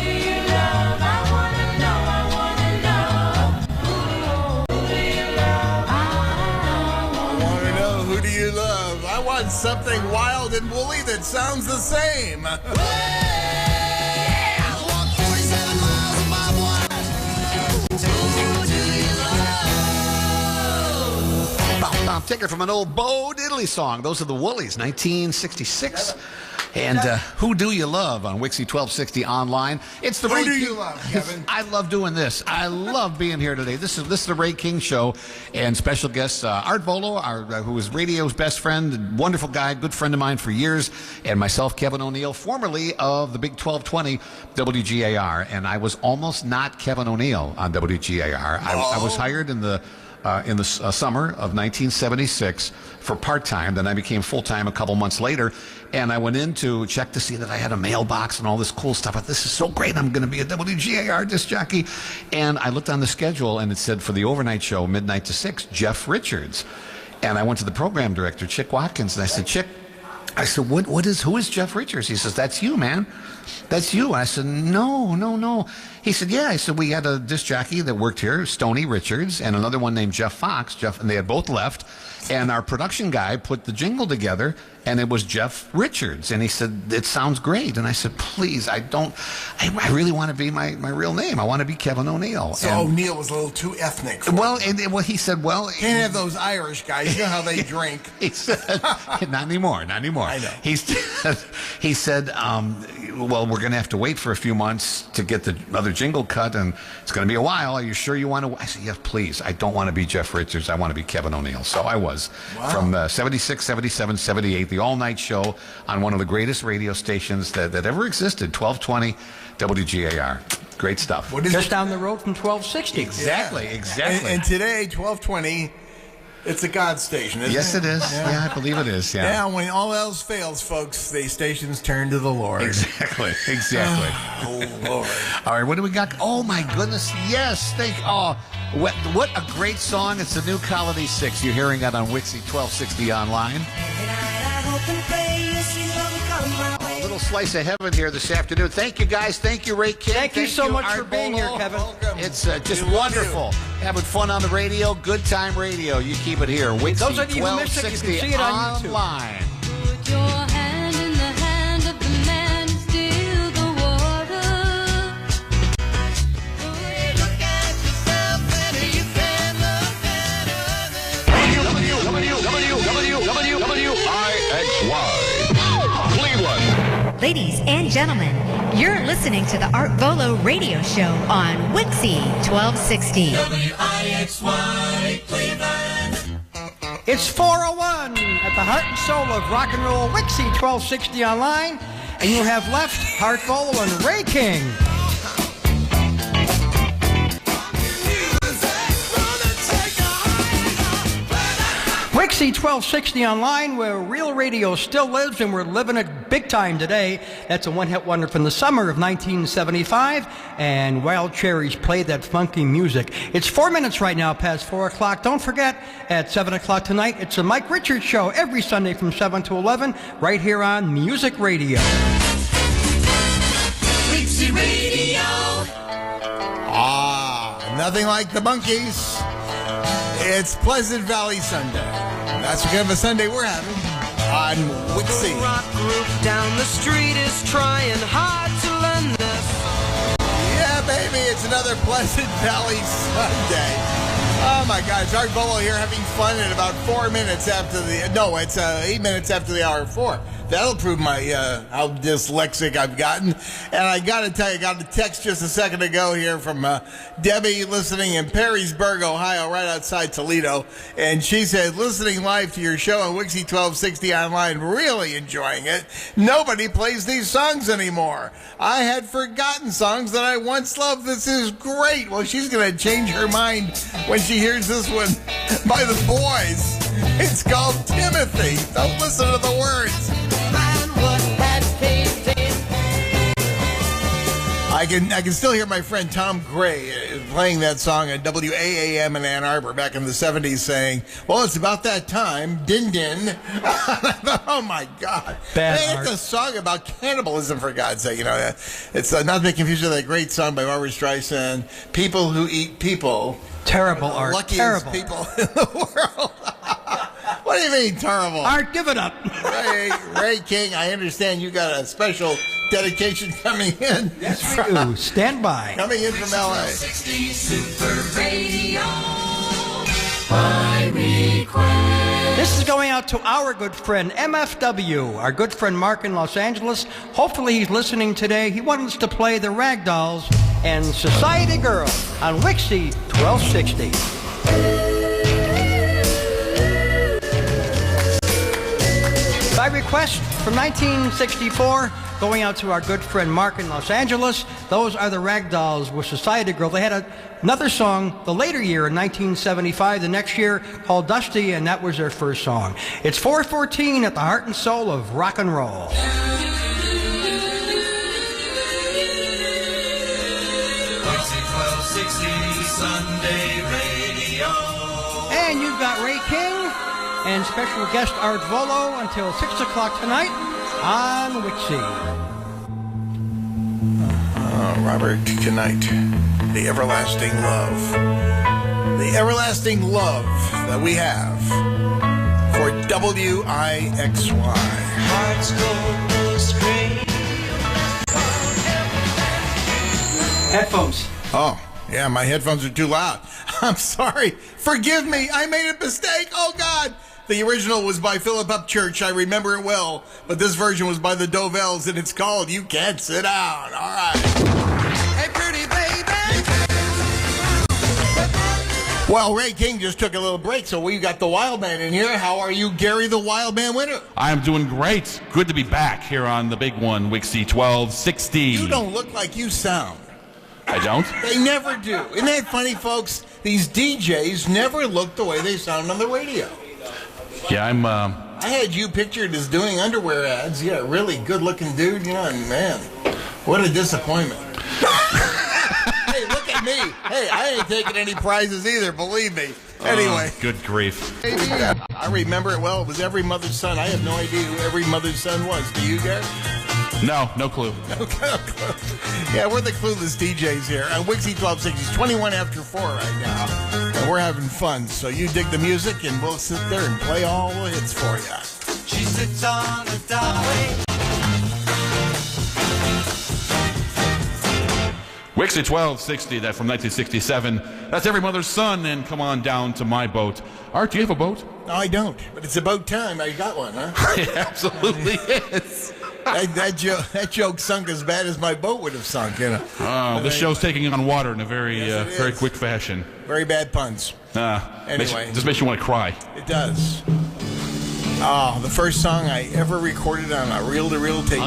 do you love? I want something wild and woolly that sounds the same. Take it from an old Bo Diddley song. Those are the Woolies, 1966. And Who Do You Love on WIXY1260 Online. It's the Who Ray do King. you love, Kevin? I love doing this. I love being here today. This is the Ray King Show, and special guest Art Vuolo, who is radio's best friend, wonderful guy, good friend of mine for years, and myself, Kevin O'Neill, formerly of the Big 1220 WGAR, and I was almost not Kevin O'Neill on WGAR. I was hired in the summer of 1976 for part-time. Then I became full-time a couple months later, and I went in to check to see that I had a mailbox and all this cool stuff. I thought, this is so great. I'm going to be a WGAR disc jockey. And I looked on the schedule, and it said for the overnight show, midnight to 6, Jeff Richards. And I went to the program director, Chick Watkins, and I said, Chick, who is Jeff Richards? He says, that's you, man. That's you. I said, no. He said, yeah. I said, we had a disc jockey that worked here, Stoney Richards, and another one named Jeff Fox. And they had both left. And our production guy put the jingle together, and it was Jeff Richards. And he said, it sounds great. And I said, please, I really want to be my real name. I want to be Kevin O'Neill. So O'Neill was a little too ethnic. He said, can't have those Irish guys. You know how they drink. He said, not anymore. I know. He said, well, we're going to have to wait for a few months to get the other jingle cut, and it's going to be a while. Are you sure you want to? I said, yes, please. I don't want to be Jeff Richards. I want to be Kevin O'Neill. So I was. From 76, 77, 78, the all-night show on one of the greatest radio stations that ever existed, 1220 WGAR. Great stuff. Just down the road from 1260. Exactly. And today, 1220, it's a God station, isn't it? Yes, it is. Yeah, I believe it is. Yeah, when all else fails, folks, the stations turn to the Lord. Exactly. Oh, Lord. All right, what do we got? Oh, my goodness. Yes. What a great song. It's the new Colony 6. You're hearing that on WIXY1260 Online. A little little slice of heaven here this afternoon. Thank you, guys. Thank you, Ray King. Thank you so much for Art being here, Vuolo. Kevin. It's just wonderful. Having fun on the radio. Good time radio. You keep it here. WIXY Those of you who missed it, you can see it on YouTube. online. Put your hand in the hand of the man who steals the water. Look at yourself better, you can look at WIXY Cleveland. Ladies and gentlemen, you're listening to the Art Vuolo radio show on WIXY 1260. WIXY Cleveland. It's 4:01 at the heart and soul of rock and roll, WIXY 1260 online, and you have left Art Vuolo and Ray King. WIXY 1260 online, where real radio still lives, and we're living it big time today. That's a one-hit wonder from the summer of 1975, and Wild Cherries played that funky music. It's 4 minutes right now past 4 o'clock. Don't forget, at 7 o'clock tonight, it's a Mike Richards show every Sunday from 7 to 11, right here on Music Radio. WIXY Radio. Nothing like the Monkees. It's Pleasant Valley Sunday. That's what kind of a Sunday we're having on WIXY. The rock group down the street is trying hard to lend us. Yeah, baby, it's another Pleasant Valley Sunday. Oh my God, it's Art Vuolo here having fun at about 4 minutes after the, no, it's 8 minutes after the hour 4. That'll prove my how dyslexic I've gotten. And I got to tell you, I got a text just a second ago here from Debbie listening in Perrysburg, Ohio, right outside Toledo. And she said, listening live to your show on WIXY 1260 online, really enjoying it. Nobody plays these songs anymore. I had forgotten songs that I once loved. This is great. Well, she's going to change her mind when she hears this one by the Boys. It's called Timothy. Don't listen to the words. I can still hear my friend Tom Gray playing that song at WAAM in Ann Arbor back in the 70s saying, well, it's about that time, din din. Oh my God. It's a song about cannibalism, for God's sake. You know, it's not to be confused with that great song by Barbra Streisand, People Who Eat People. Terrible, Art. Luckiest Terrible. people in the world. What do you mean, terrible? Art, give it up. Ray King, I understand you got a special dedication coming in. Yes, we do. Stand by. Coming in from L.A. 60 Super Radio. My request. This is going out to our good friend MFW, our good friend Mark in Los Angeles. Hopefully he's listening today. He wanted us to play the Ragdolls and Society Girl on WIXY 1260. By request from 1964, going out to our good friend Mark in Los Angeles. Those are the Ragdolls with Society Girl. They had another song the later year in 1975, the next year, called Dusty, and that was their first song. It's 4:14 at the heart and soul of rock and roll. WIXY 1260 Sunday Radio. And you've got Ray King and special guest Art Vuolo until 6 o'clock tonight on WIXY. Robert, tonight, the everlasting love. The everlasting love that we have for WIXY. Hearts go astray. Headphones. Oh, yeah, my headphones are too loud. I'm sorry. Forgive me. I made a mistake. Oh, God. The original was by Philip Upchurch. I remember it well. But this version was by the Dovells, and it's called You Can't Sit Down. All right. Hey, pretty baby. Well, Ray King just took a little break, so we got the Wildman in here. How are you, Gary the Wildman Wenner? I'm doing great. Good to be back here on the big one, WIXY 1260. You don't look like you sound. I don't? They never do. Isn't that funny, folks? These DJs never look the way they sound on the radio. Yeah, I'm, I had you pictured as doing underwear ads. Yeah, really good-looking dude, you know, and man, what a disappointment. Hey, look at me. Hey, I ain't taking any prizes either, believe me. Anyway. Good grief. I remember it well. It was Every Mother's Son. I have no idea who Every Mother's Son was. Do you, Gary? No clue. Yeah, we're the clueless DJs here. WIXY1260 is 21 after 4 right now. And we're having fun. So you dig the music, and we'll sit there and play all the hits for you. She sits on the doorway. WIXY1260, that from 1967. That's Every Mother's Son, and Come On Down to My Boat. Art, do you have a boat? No, I don't. But it's about time I got one, huh? It absolutely is. That joke sunk as bad as my boat would have sunk, you know. Oh, this show's taking on water in a very quick fashion. Very bad puns. Anyway. Just makes you want to cry. It does. Oh, the first song I ever recorded on a reel-to-reel tape.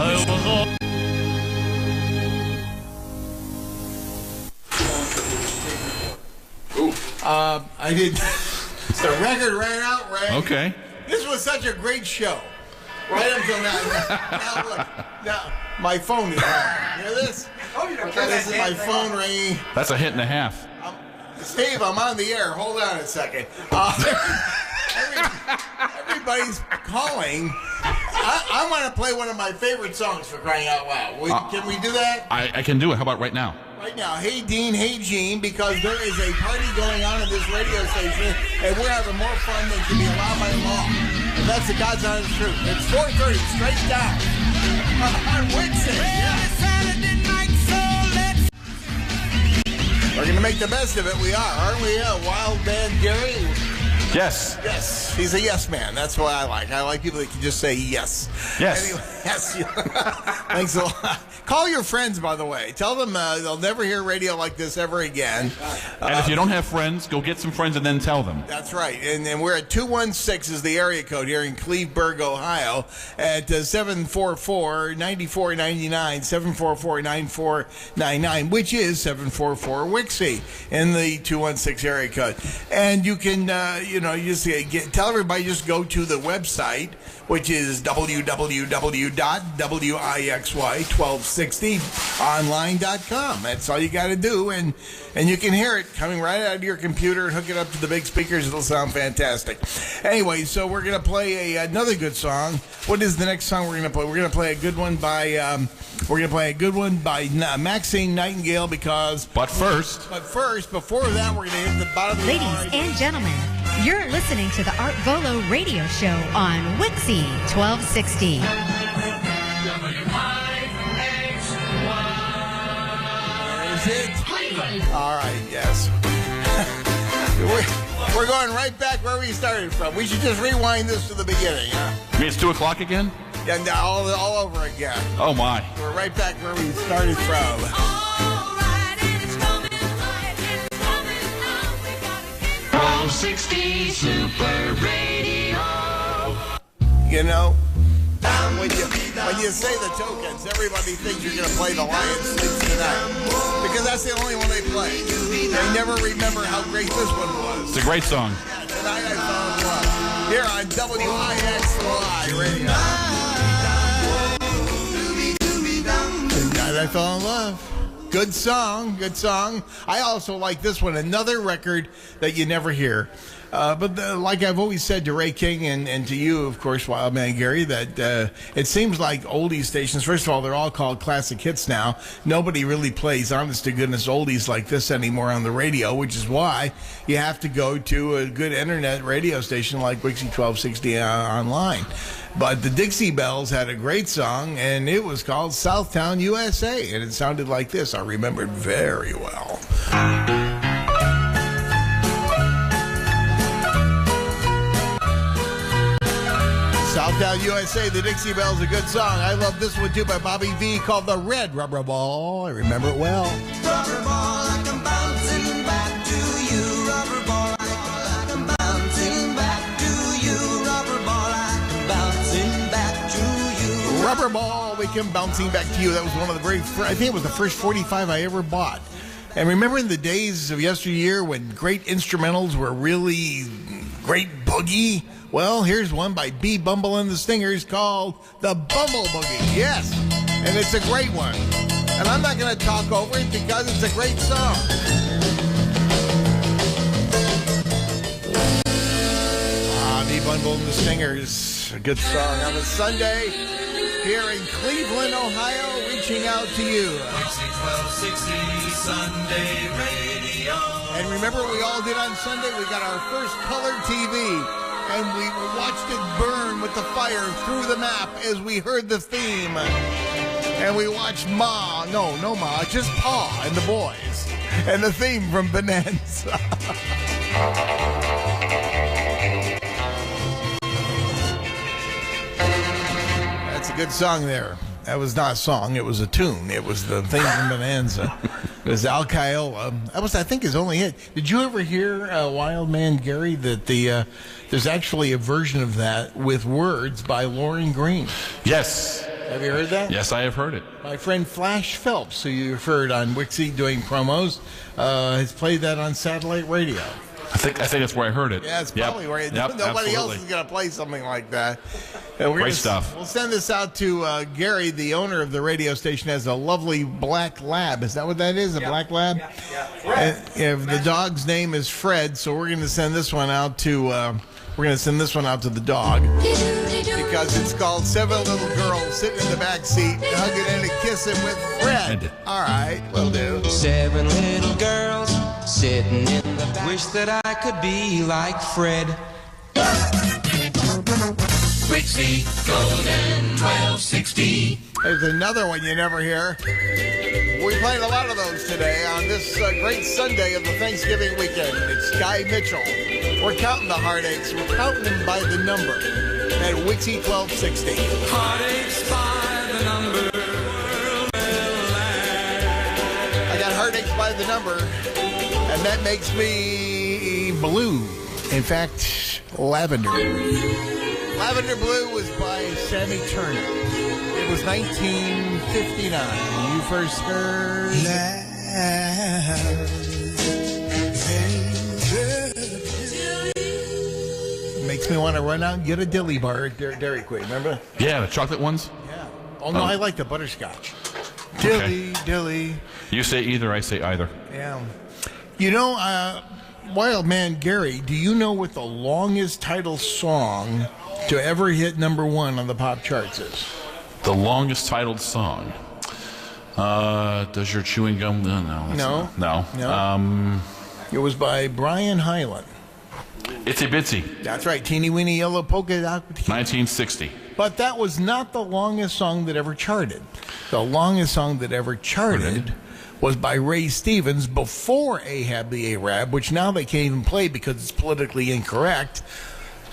I did. The record ran out, Ray. Okay. This was such a great show. Right until now. Now look. Now, my phone is on. You hear this? Oh, you don't Okay, this is my phone ringing. That's a hit and a half. Steve, I'm on the air. Hold on a second. Everybody's calling. I want to play one of my favorite songs, for crying out loud. Can we do that? I can do it. How about right now? Right now. Hey, Dean. Hey, Gene. Because there is a party going on at this radio station, and we're having more fun than can be allowed by law. And that's the God's honest truth. It's 4:30, straight down. On WIXY. We're going to make the best of it. We are, aren't we? Wildman Gary. Yes. Yes. He's a yes man. That's what I like. I like people that can just say yes. Yes. Anyway, yes. Thanks a lot. Call your friends, by the way. Tell them they'll never hear radio like this ever again. And if you don't have friends, go get some friends and then tell them. That's right. And we're at 216 is the area code here in Cleveburg, Ohio, at 744-9499, 744-9499, which is 744-WIXY in the 216 area code. And you can, you just tell everybody, just go to the website, which is www.WIXY1260Online.com. That's all you got to do, and you can hear it coming right out of your computer and hook it up to the big speakers. It'll sound fantastic. Anyway, so we're going to play another good song. What is the next song we're going to play? We're going to play a good one by Maxine Nightingale because. But first, before that, we're going to hit the bottom of the Ladies and gentlemen, you're listening to the Art Vuolo radio show on WIXY 1260. Is it? All right, yes. We're going right back where we started from. We should just rewind this to the beginning, huh? You mean it's 2 o'clock again? Yeah, all over again. Oh, my. We're right back where we started from. 1260 Super Radio. You know, when you say the tokens, everybody thinks you're going to play the Lion Sleeps Tonight. Because that's the only one they play. They never remember how great this one was. It's a great song. Yeah, Tonight I Found Love. Here on WIXY Radio. Tonight I Fell in Love. Good song, good song. I also like this one, another record that you never hear. But like I've always said to Ray King and to you, of course, Wildman Gary, that it seems like oldies stations, first of all, they're all called classic hits now. Nobody really plays honest-to-goodness oldies like this anymore on the radio, which is why you have to go to a good internet radio station like WIXY1260 Online. But the Dixie Bells had a great song, and it was called Southtown, USA, and it sounded like this. I remember it very well. Southtown, USA, the Dixie Bells, a good song. I love this one, too, by Bobby V, called The Red Rubber Ball. I remember it well. Rubber ball, I come bouncing back to you. Rubber ball, I come bouncing back to you. Rubber ball, I come bouncing back to you. Rubber Ball, we come bouncing back to you. That was one of the very first, I think it was the first 45 I ever bought. And remember in the days of yesteryear when great instrumentals were really great boogie? Well, here's one by B. Bumble and the Stingers called The Bumble Boogie. Yes, and it's a great one. And I'm not going to talk over it because it's a great song. B. Bumble and the Stingers, a good song on a Sunday. here in Cleveland, Ohio, reaching out to you. WIXY1260 Sunday Radio. And remember what we all did on Sunday? We got our first color TV, and we watched it burn with the fire through the map as we heard the theme. And we watched no Ma, just Pa and the boys. And the theme from Bonanza. That's a good song there. That was not a song, it was a tune. It was the theme from Bonanza. It was Al Caiola. That was, I think, his only hit. Did you ever hear Wildman Gary, that there's actually a version of that with words by Lauren Green? Yes. Have you heard that? Yes, I have heard it. My friend Flash Phelps, who you've heard on WIXY doing promos, has played that on satellite radio. I think that's where I heard it. Yeah, it's probably where nobody else is going to play something like that. And Great stuff. We'll send this out to Gary, the owner of the radio station, has a lovely black lab. Is that what that is? A black lab? Yeah. And the dog's name is Fred, so we're going to send this one out to the dog because it's called Seven Little Girls Sitting in the Back Seat, Hugging and Kissing with Fred. All right, will do. Seven little girls sitting in the back. Wish that I could be like Fred. WIXY Golden 1260. There's another one you never hear. We played a lot of those today on this great Sunday of the Thanksgiving weekend. It's Guy Mitchell. We're counting the heartaches. We're counting them by the number at WIXY 1260. Heartaches by the number. I got heartaches by the number, and that makes me blue. In fact, lavender. Lavender Blue was by Sammy Turner. It was 1959. You first heard makes me want to run out and get a dilly bar at Dairy Queen, remember? Yeah, the chocolate ones? Yeah. Oh, no, I like the butterscotch. Dilly. You say either, I say either. Yeah. You know, Wild Man Gary, do you know what the longest title song to ever hit number one on the pop charts is? The longest titled song. Does your chewing gum? No. It was by Brian Hyland. Itsy Bitsy. That's right. Teeny Weeny Yellow Polka Dot. 1960. But that was not the longest song that ever charted. The longest song that ever charted was by Ray Stevens before Ahab the Arab, which now they can't even play because it's politically incorrect.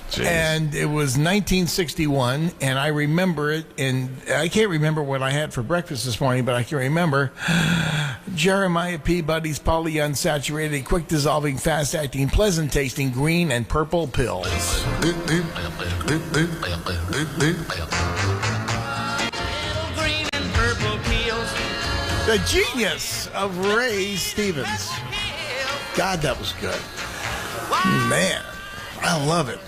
Jeez. And it was 1961, and I remember it, and I can't remember what I had for breakfast this morning, but I can remember Jeremiah Peabody's polyunsaturated, quick-dissolving, fast-acting, pleasant-tasting green and purple pills. Green and purple pills. The genius of Ray Stevens. God, that was good. Man, I love it.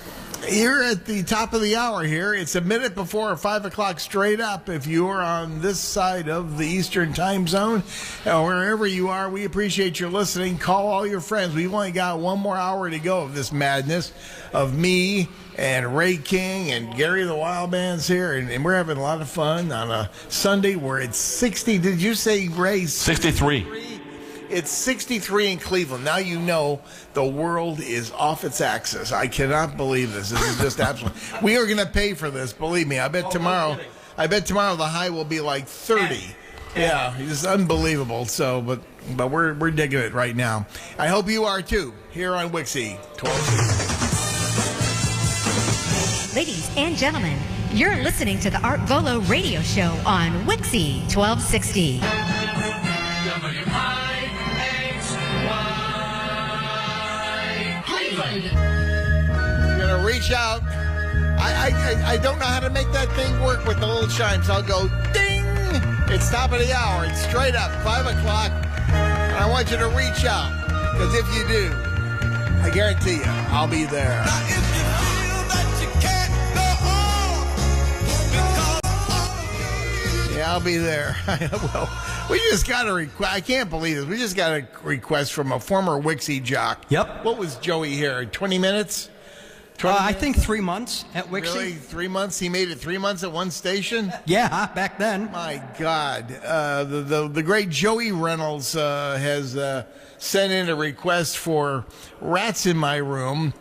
Here at the top of the hour here, it's a minute before 5 o'clock straight up. If you are on this side of the Eastern time zone, wherever you are, we appreciate your listening. Call all your friends. We've only got one more hour to go of this madness of me and Ray King and Gary the Wildman's here, and we're having a lot of fun on a Sunday where it's 60. Did you say, Ray? 63. It's 63 in Cleveland. Now you know the world is off its axis. I cannot believe this. This is just absolute. We are going to pay for this. Believe me. I bet tomorrow the high will be like 30. Yeah, it's unbelievable. So, but we're digging it right now. I hope you are too. Here on WIXY 1260. Ladies and gentlemen, you're listening to the Art Vuolo radio show on WIXY 1260. You're gonna reach out. I don't know how to make that thing work with the little chimes. I'll go ding. It's top of the hour. It's straight up 5 o'clock. And I want you to reach out, because if you do, I guarantee you, I'll be there. Now, if you feel that you can't go on, Yeah, I'll be there. Well, we just got a request. I can't believe this. We just got a request from a former WIXY jock. Yep. What was Joey here? 20 minutes? I think 3 months at WIXY. Really? 3 months? He made it 3 months at one station? Yeah, back then. My God. The great Joey Reynolds has sent in a request for Rats in My Room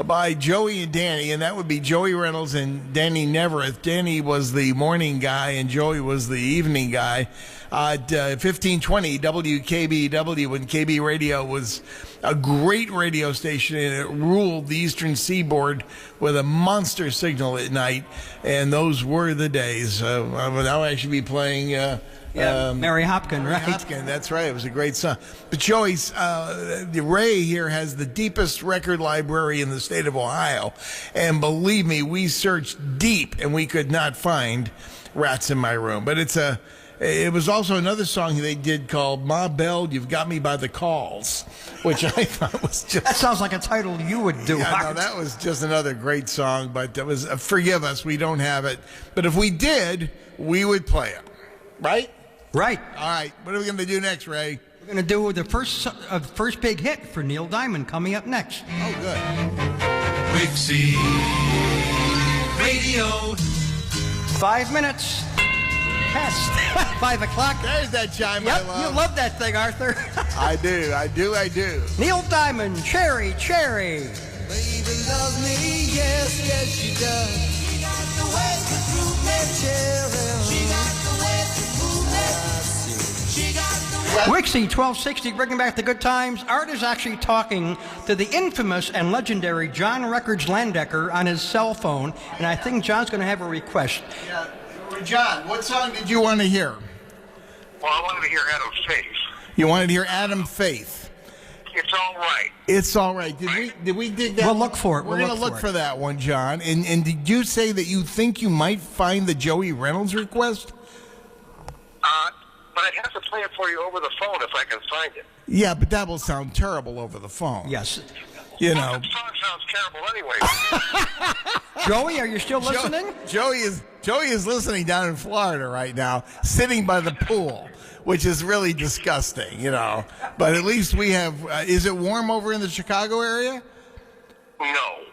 by Joey and Danny, and that would be Joey Reynolds and Danny Nevereth. Danny was the morning guy, and Joey was the evening guy. At 1520 WKBW, when KB Radio was a great radio station, and it ruled the Eastern Seaboard with a monster signal at night, and those were the days. Now I should be playing... Mary Hopkin, right? Hopkin, that's right. It was a great song. But Joey's, Ray here has the deepest record library in the state of Ohio. And believe me, we searched deep and we could not find Rats in My Room. But it was also another song they did called Ma Belle, You've Got Me by the Calls, which I thought was just... That sounds like a title you would do. Yeah, no, that was just another great song, but that was, forgive us, we don't have it. But if we did, we would play it. Right? Right. All right. What are we going to do next, Ray? We're going to do the first big hit for Neil Diamond coming up next. Oh, good. WIXY Radio. 5 minutes past 5 o'clock. There's that chime I love. You love that thing, Arthur. I do. Neil Diamond, Cherry. Baby loves me, yes, she does. She got the way to prove me, cherry. She got the way to prove me. She got the way. WIXY 1260, bringing back the good times. Art is actually talking to the infamous and legendary John Records Landecker on his cell phone, and I think John's going to have a request. Yeah. John, what song did you want to hear? Well, I wanted to hear Adam Faith. You wanted to hear Adam Faith. It's all right. It's all right. Did we dig that? We'll look for it. We're going to look for that one, John. And did you say that you think you might find the Joey Reynolds request? But I'd have to play it for you over the phone if I can find it. Yeah, but that will sound terrible over the phone. Yes. You Well, know. the song sounds terrible anyway. Joey, are you still listening? Joey is listening down in Florida right now, sitting by the pool, which is really disgusting, you know. But at least we have. Is it warm over in the Chicago area?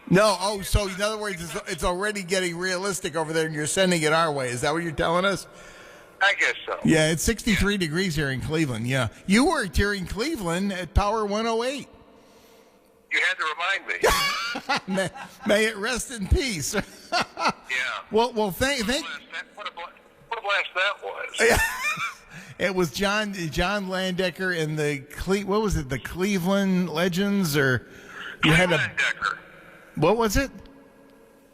No. Oh, so in other words, it's already getting realistic over there, and you're sending it our way. Is that what you're telling us? I guess so. Yeah, it's 63 degrees here in Cleveland. Yeah, you worked here in Cleveland at Power 108. You had to remind me. May it rest in peace. Yeah. Well, thank. What a blast that was. Yeah. It was John Landecker and the the Cleveland Legends, or you had a Landecker. What was it?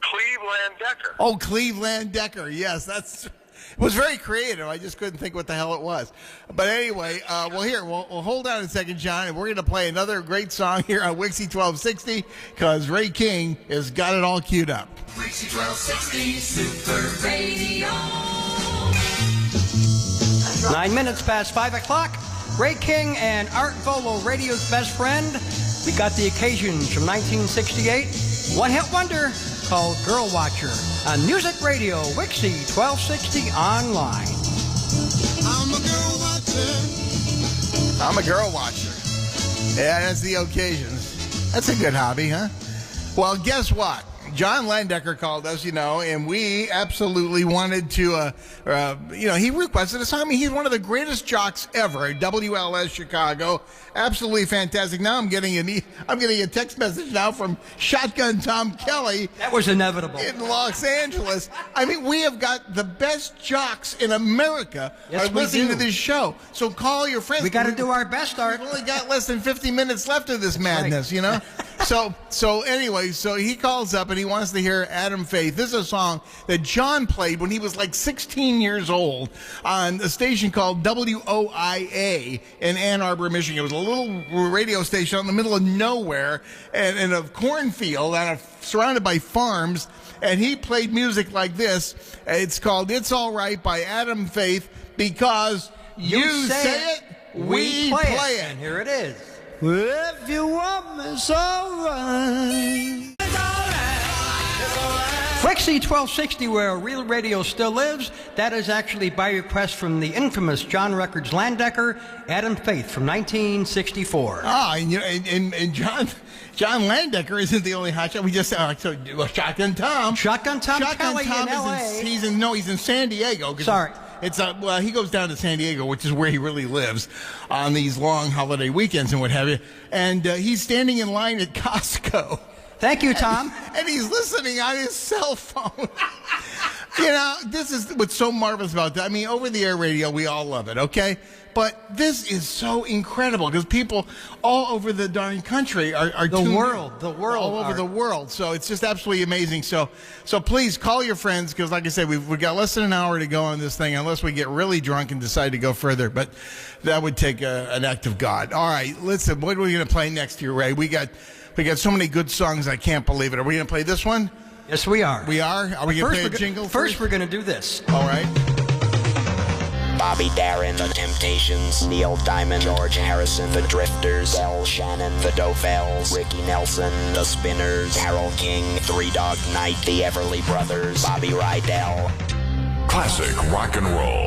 Cleveland Decker. Oh, Cleveland Decker. Yes, it was very creative. I just couldn't think what the hell it was. But anyway, we'll hold on a second, John, and we're going to play another great song here on WIXY 1260 because Ray King has got it all queued up. WIXY 1260 Super Radio. 9 minutes past 5 o'clock. Ray King and Art Vuolo, radio's best friend. We got the occasions from 1968. One hit wonder called Girl Watcher on Music Radio, WIXY 1260 Online. I'm a girl watcher. I'm a girl watcher. Yeah, that's the occasions. That's a good hobby, huh? Well, guess what? John Landecker called us, and we absolutely wanted to, he requested a song. I mean, he's one of the greatest jocks ever, WLS Chicago. Absolutely fantastic. Now I'm getting a text message now from Shotgun Tom Kelly. That was inevitable. In Los Angeles. I mean, we have got the best jocks in America Yes, are we listening do. to this show. So call your friends. We got to do our best, Art. We've only got less than 50 minutes left of this madness, So anyway, he calls up and he wants to hear Adam Faith. This is a song that John played when he was like 16 years old on a station called WOIA in Ann Arbor, Michigan. It was a little radio station out in the middle of nowhere and in a cornfield surrounded by farms. And he played music like this. It's called It's All Right by Adam Faith because you say it, we play it. And here it is. Well, if you want me, it's all right. It's all right. It's all right. WIXY1260, where real radio still lives. That is actually by request from the infamous John Records Landecker, Adam Faith from 1964. And John Landecker isn't the only hot shot. We just Shotgun Tom. Shotgun Tom Kelly in LA. He's in San Diego. Sorry. It's he goes down to San Diego, which is where he really lives, on these long holiday weekends and what have you. And he's standing in line at Costco. Thank you, Tom. And he's listening on his cell phone. This is what's so marvelous about that. I mean, over-the-air radio, we all love it, okay? But this is so incredible because people all over the darn country are the tuned world, all over the world. So it's just absolutely amazing. So please call your friends because, like I said, we've got less than an hour to go on this thing unless we get really drunk and decide to go further. But that would take an act of God. All right, listen. What are we going to play next here, Ray? We got so many good songs. I can't believe it. Are we going to play this one? Yes, we are. We are? Are we going to play a jingle first? We're going to do this. All right. Bobby Darin, The Temptations, Neil Diamond, George Harrison, The Drifters, Del Shannon, The Dovells, Ricky Nelson, The Spinners, Carole King, Three Dog Night, The Everly Brothers, Bobby Rydell. Classic rock and roll.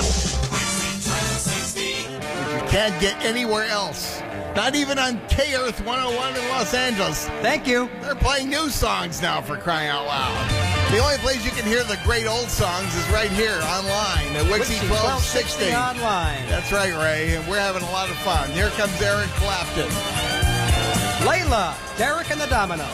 You can't get anywhere else. Not even on K-Earth 101 in Los Angeles. Thank you. They're playing new songs now, for crying out loud. The only place you can hear the great old songs is right here online at WIXY1260 Online. That's right, Ray. And we're having a lot of fun. Here comes Eric Clapton. Layla, Derek and the Dominoes.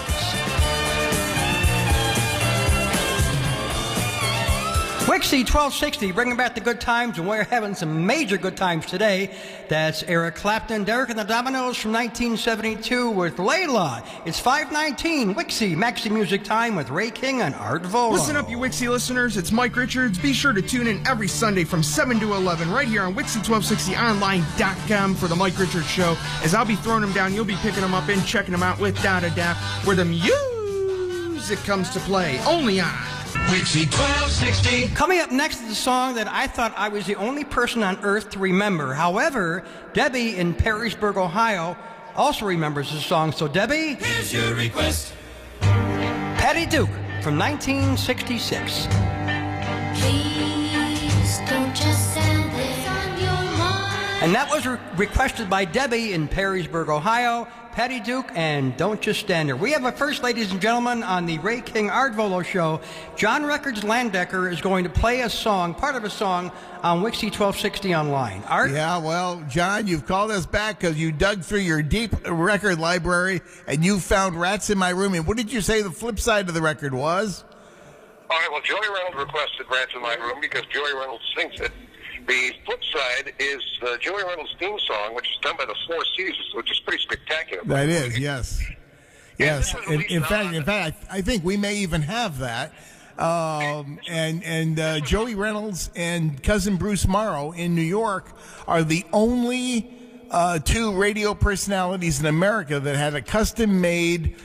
WIXY1260, bringing back the good times, and we're having some major good times today. That's Eric Clapton, Derek and the Dominoes from 1972 with Layla. It's 5:19, WIXY Maxi Music Time with Ray King on Art Vuolo. Listen up, you WIXY listeners. It's Mike Richards. Be sure to tune in every Sunday from 7 to 11 right here on WIXY1260Online.com for the Mike Richards Show. As I'll be throwing them down, you'll be picking them up and checking them out with Da-Da-Da, where the music comes to play. Only on WIXY1260. Coming up next is a song that I thought I was the only person on earth to remember. However, Debbie in Perrysburg, Ohio, also remembers the song. So, Debbie, Here's your request. Patty Duke from 1966. Please don't just stand there on your mind. And that was requested by Debbie in Perrysburg, Ohio. Patty Duke and Don't Just Stand There. We have a first, ladies and gentlemen, on the Ray King Art Volo Show. John Records Landecker is going to play a song, part of a song, on WIXY1260 Online. Art? Yeah, well, John, you've called us back because you dug through your deep record library and you found Rats in My Room. And what did you say the flip side of the record was? All right, well, Joey Reynolds requested Rats in My Room because Joey Reynolds sings it. The flip side is Joey Reynolds' theme song, which is done by the Four Seasons, which is pretty spectacular. That is, yes. Yes. In fact, I think we may even have that. Joey Reynolds and cousin Bruce Morrow in New York are the only two radio personalities in America that had a custom-made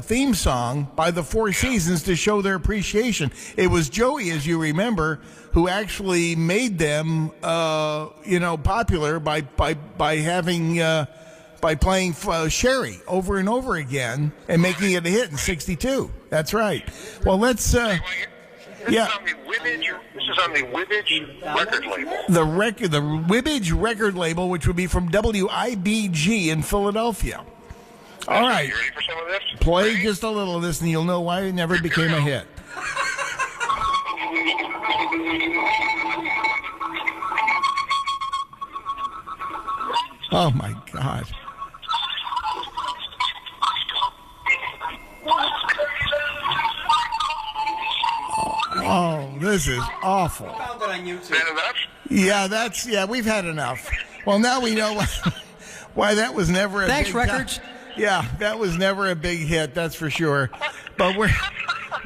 theme song by the Four Seasons to show their appreciation. It was Joey, as you remember, who actually made them, popular by playing Sherry over and over again and making it a hit in '62. That's right. Well, let's. This is on the Wibbage record label. The Wibbage record label, which would be from WIBG in Philadelphia. All right. You ready for some of this? Play just a little of this, and you'll know why it never became a hit. Oh, my God. Oh, this is awful. I found it on YouTube. Is that enough? Yeah, we've had enough. Well, now we know why that was never a Thanks, big Records. Yeah, that was never a big hit, that's for sure. But we're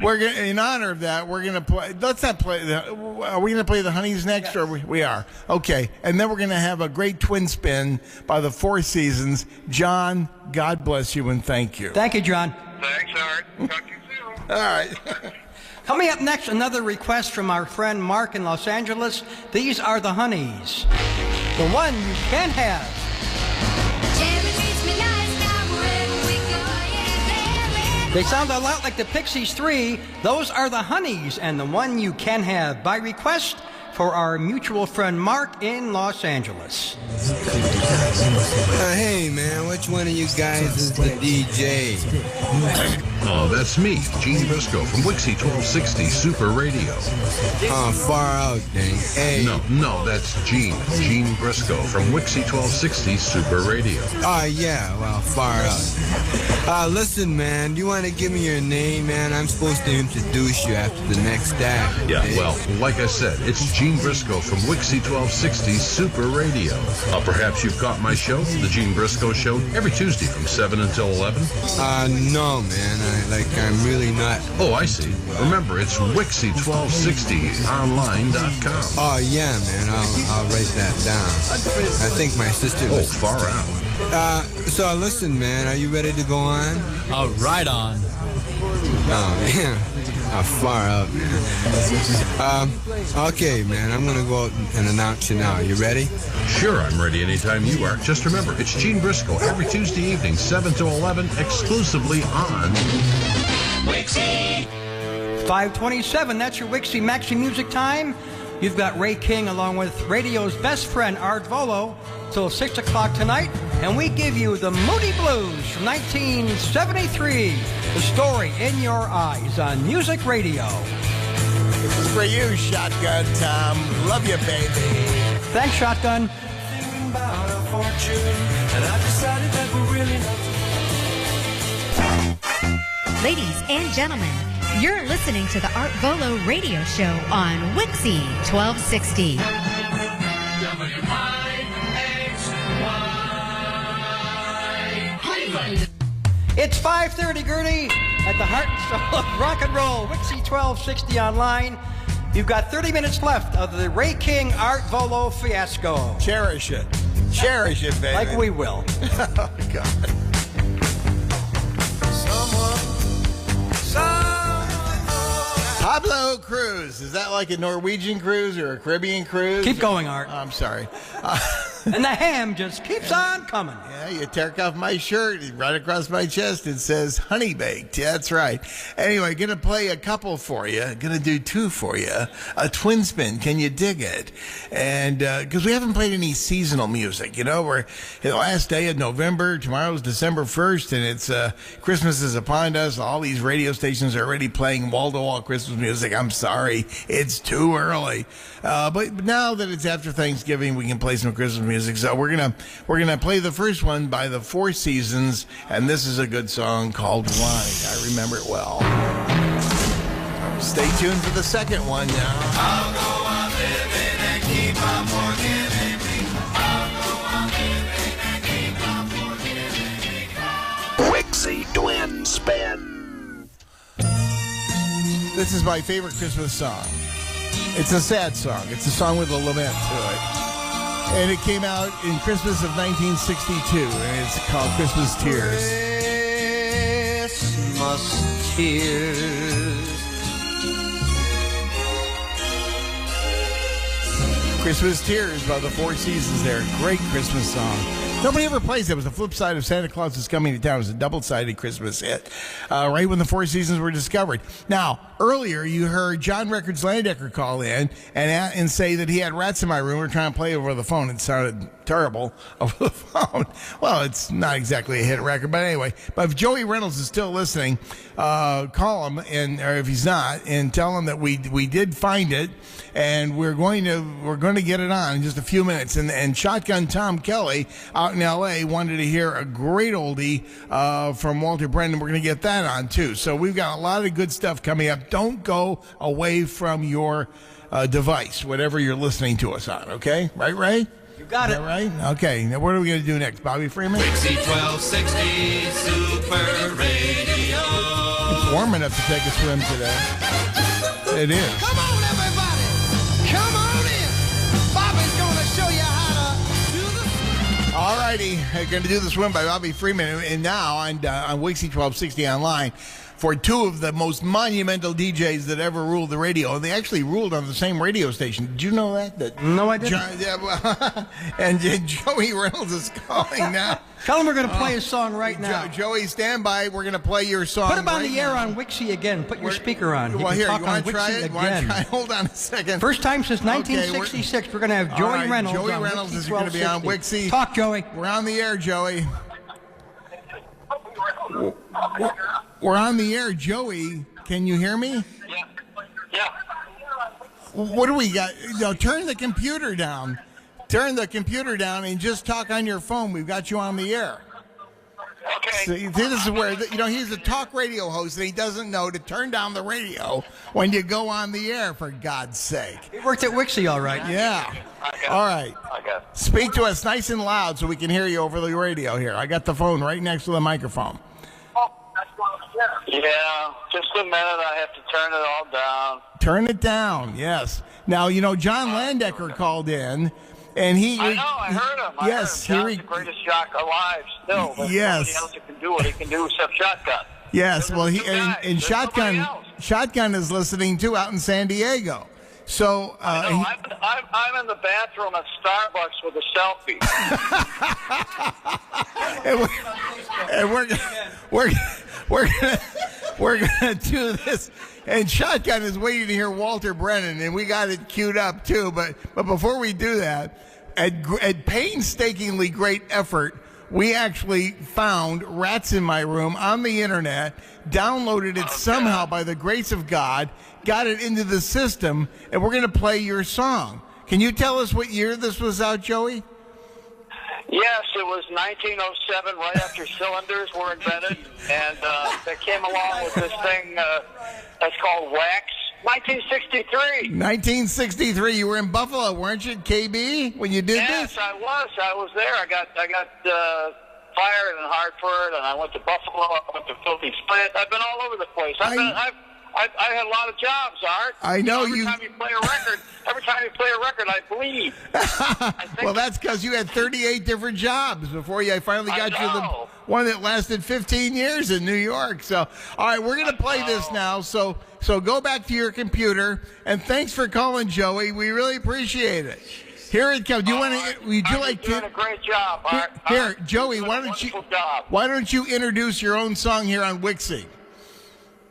gonna, in honor of that, we're gonna play. Let's not play. Are we gonna play the Honeys next, or we are? Okay, and then we're gonna have a great twin spin by the Four Seasons. John, God bless you and thank you. Thank you, John. Thanks, Art. Talk to you soon. All right. Coming up next, another request from our friend Mark in Los Angeles. These are the Honeys. The one you can't have. Jerry treats me nice now wherever we go. Yeah, very They sound a lot like the Pixies 3. Those are the Honeys, and the one you can have by request for our mutual friend Mark in Los Angeles. Hey, man, which one of you guys is the DJ? Oh, that's me, Gene Briscoe from WIXY1260 Super Radio. Oh, far out, dang. Hey. No, that's Gene Briscoe from WIXY1260 Super Radio. Oh, yeah, well, far out. Listen, man, do you want to give me your name, man? I'm supposed to introduce you after the next act. Yeah, well, like I said, it's Gene Briscoe from WIXY1260 Super Radio. Perhaps you've caught my show, The Gene Briscoe Show, every Tuesday from 7 until 11? No, man. I'm really not. Oh, I see. Remember, it's WIXY1260Online.com. Oh, yeah, man. I'll write that down. I think my sister was... Oh, far out. So listen, man. Are you ready to go on? Oh, right on. Oh, man. Oh, far out, man. Okay, man. I'm going to go out and announce you now. You ready? Sure, I'm ready anytime you are. Just remember, it's Gene Briscoe every Tuesday evening, 7 to 11, exclusively on WIXY. 527, that's your WIXY Maxi Music time. You've got Ray King along with radio's best friend, Art Vuolo, till 6 o'clock tonight. And we give you the Moody Blues from 1973, The Story in Your Eyes on Music Radio. This is for you, Shotgun Tom. Love you, baby. Thanks, Shotgun. About a fortune, and I decided that we really Ladies and gentlemen, you're listening to the Art Vuolo radio show on WIXY 1260. It's 5:30, Gertie, at the heart and soul of rock and roll, WIXY 1260 Online. You've got 30 minutes left of the Ray King Art Vuolo fiasco. Cherish it. Cherish it, baby. Like we will. Oh, God. Pablo Cruise. Is that like a Norwegian cruise or a Caribbean cruise? Keep going, Art. I'm sorry. And the ham just keeps on coming. Yeah, you tear off my shirt right across my chest. It says honey baked. Yeah, that's right. Anyway, going to play a couple for you. Going to do two for you. A twin spin. Can you dig it? And because we haven't played any seasonal music, you know, we're the last day of November. Tomorrow's December 1st, and it's Christmas is upon us. All these radio stations are already playing wall-to-wall Christmas music. I'm sorry, it's too early. But now that it's after Thanksgiving, we can play some Christmas music. So we're gonna play the first one by the Four Seasons, and this is a good song called "Wine." I remember it well. Stay tuned for the second one now. I'll go on living and keep on forgiving me. I'll go on living and keep on forgiving me. WIXY Twin Spin. This is my favorite Christmas song. It's a sad song. It's a song with a lament to it. And it came out in Christmas of 1962, and it's called Christmas Tears. Christmas tears. Christmas Tears by the Four Seasons there. Great Christmas song. Nobody ever plays it. It was the flip side of Santa Claus is Coming to Town. It was a double-sided Christmas hit, right when the Four Seasons were discovered. Now, earlier you heard John Records Landecker call in and say that he had rats in my room. We're trying to play over the phone. It sounded terrible over the phone. Well, it's not exactly a hit record, but anyway. But if Joey Reynolds is still listening, call him, or if he's not, and tell him that we did find it, and we're going to get it on in just a few minutes. And Shotgun Tom Kelly out in L.A. wanted to hear a great oldie from Walter Brennan. We're going to get that on too. So we've got a lot of good stuff coming up. Don't go away from your device, whatever you're listening to us on. Okay, right, Ray? You got it. Right? Okay. Now what are we going to do next, Bobby Freeman? WIXY 1260 Super Radio. It's warm enough to take a swim today. It is. Come on, everybody. Come on in. Bobby's going to show you how to do the... All righty. Going to do the swim by Bobby Freeman. And now on WIXY 1260 Online, for two of the most monumental DJs that ever ruled the radio. And they actually ruled on the same radio station. Did you know that? No, I didn't. And Joey Reynolds is calling now. Tell him we're going to play his song right now. Joey, stand by. We're going to play your song. Put him on the air on WIXY again. Put your speaker on. Well, here, you want to try it? Hold on a second. First time since 1966, we're going to have Joey Reynolds. Joey Reynolds is going to be on WIXY. Talk, Joey. We're on the air, Joey. We're on the air, Joey. Can you hear me? Yeah. What do we got? Turn the computer down. Turn the computer down and just talk on your phone. We've got you on the air. Okay. So this is where, he's a talk radio host and he doesn't know to turn down the radio when you go on the air, for God's sake. He worked at WIXY, all right. Yeah. All right. Speak to us nice and loud so we can hear you over the radio here. I got the phone right next to the microphone. Yeah, just a minute. I have to turn it all down. Turn it down, yes. Now, John Landecker called in, and he... I know, I heard him. Yes. I heard him. John's the greatest jock alive still. There's nobody else that can do what he can do except Shotgun. Yes, well, and Shotgun is listening, too, out in San Diego. So I know, I'm in the bathroom at Starbucks with a selfie. and we're gonna do this. And Shotgun is waiting to hear Walter Brennan, and we got it queued up too. But before we do that, at painstakingly great effort, we actually found Rats in My Room on the internet, downloaded it somehow by the grace of God, got it into the system, and we're going to play your song. Can you tell us what year this was out, Joey? Yes, it was 1907, right after cylinders were invented, and they came along with this thing that's called wax. 1963. 1963. You were in Buffalo, weren't you, KB, when you did this? Yes, I was. I was there. I got fired in Hartford, and I went to Buffalo. I went to Filthy Split. I've been all over the place. I had a lot of jobs, Art. I know every time you play a record, I bleed. Well, that's because you had 38 different jobs before I finally got you the one that lasted 15 years in New York. So, all right, we're going to play this now. So go back to your computer, and thanks for calling, Joey. We really appreciate it. Here it comes. Doing a great job, Art. Here, Joey, why don't you introduce your own song here on WIXY?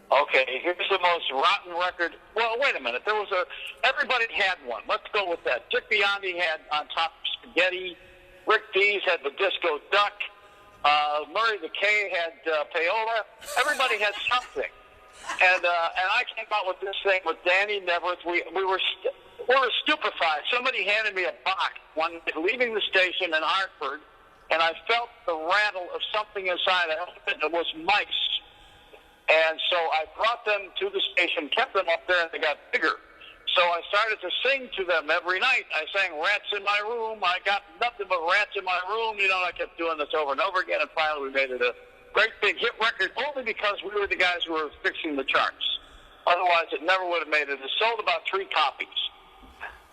Okay, here's the most rotten record. Well, wait a minute. Everybody had one. Let's go with that. Dick Biondi had On Top of Spaghetti. Rick Dees had The Disco Duck. Murray the K had Payola. Everybody had something. And I came out with this thing with Danny Neverth. We were stupefied. Somebody handed me a box one day, leaving the station in Hartford, and I felt the rattle of something inside. It was mice. And so I brought them to the station, kept them up there, and they got bigger. So I started to sing to them every night. I sang Rats in My Room. I got nothing but rats in my room. I kept doing this over and over again, and finally we made it a great big hit record, only because we were the guys who were fixing the charts. Otherwise, it never would have made it. It sold about 3 copies.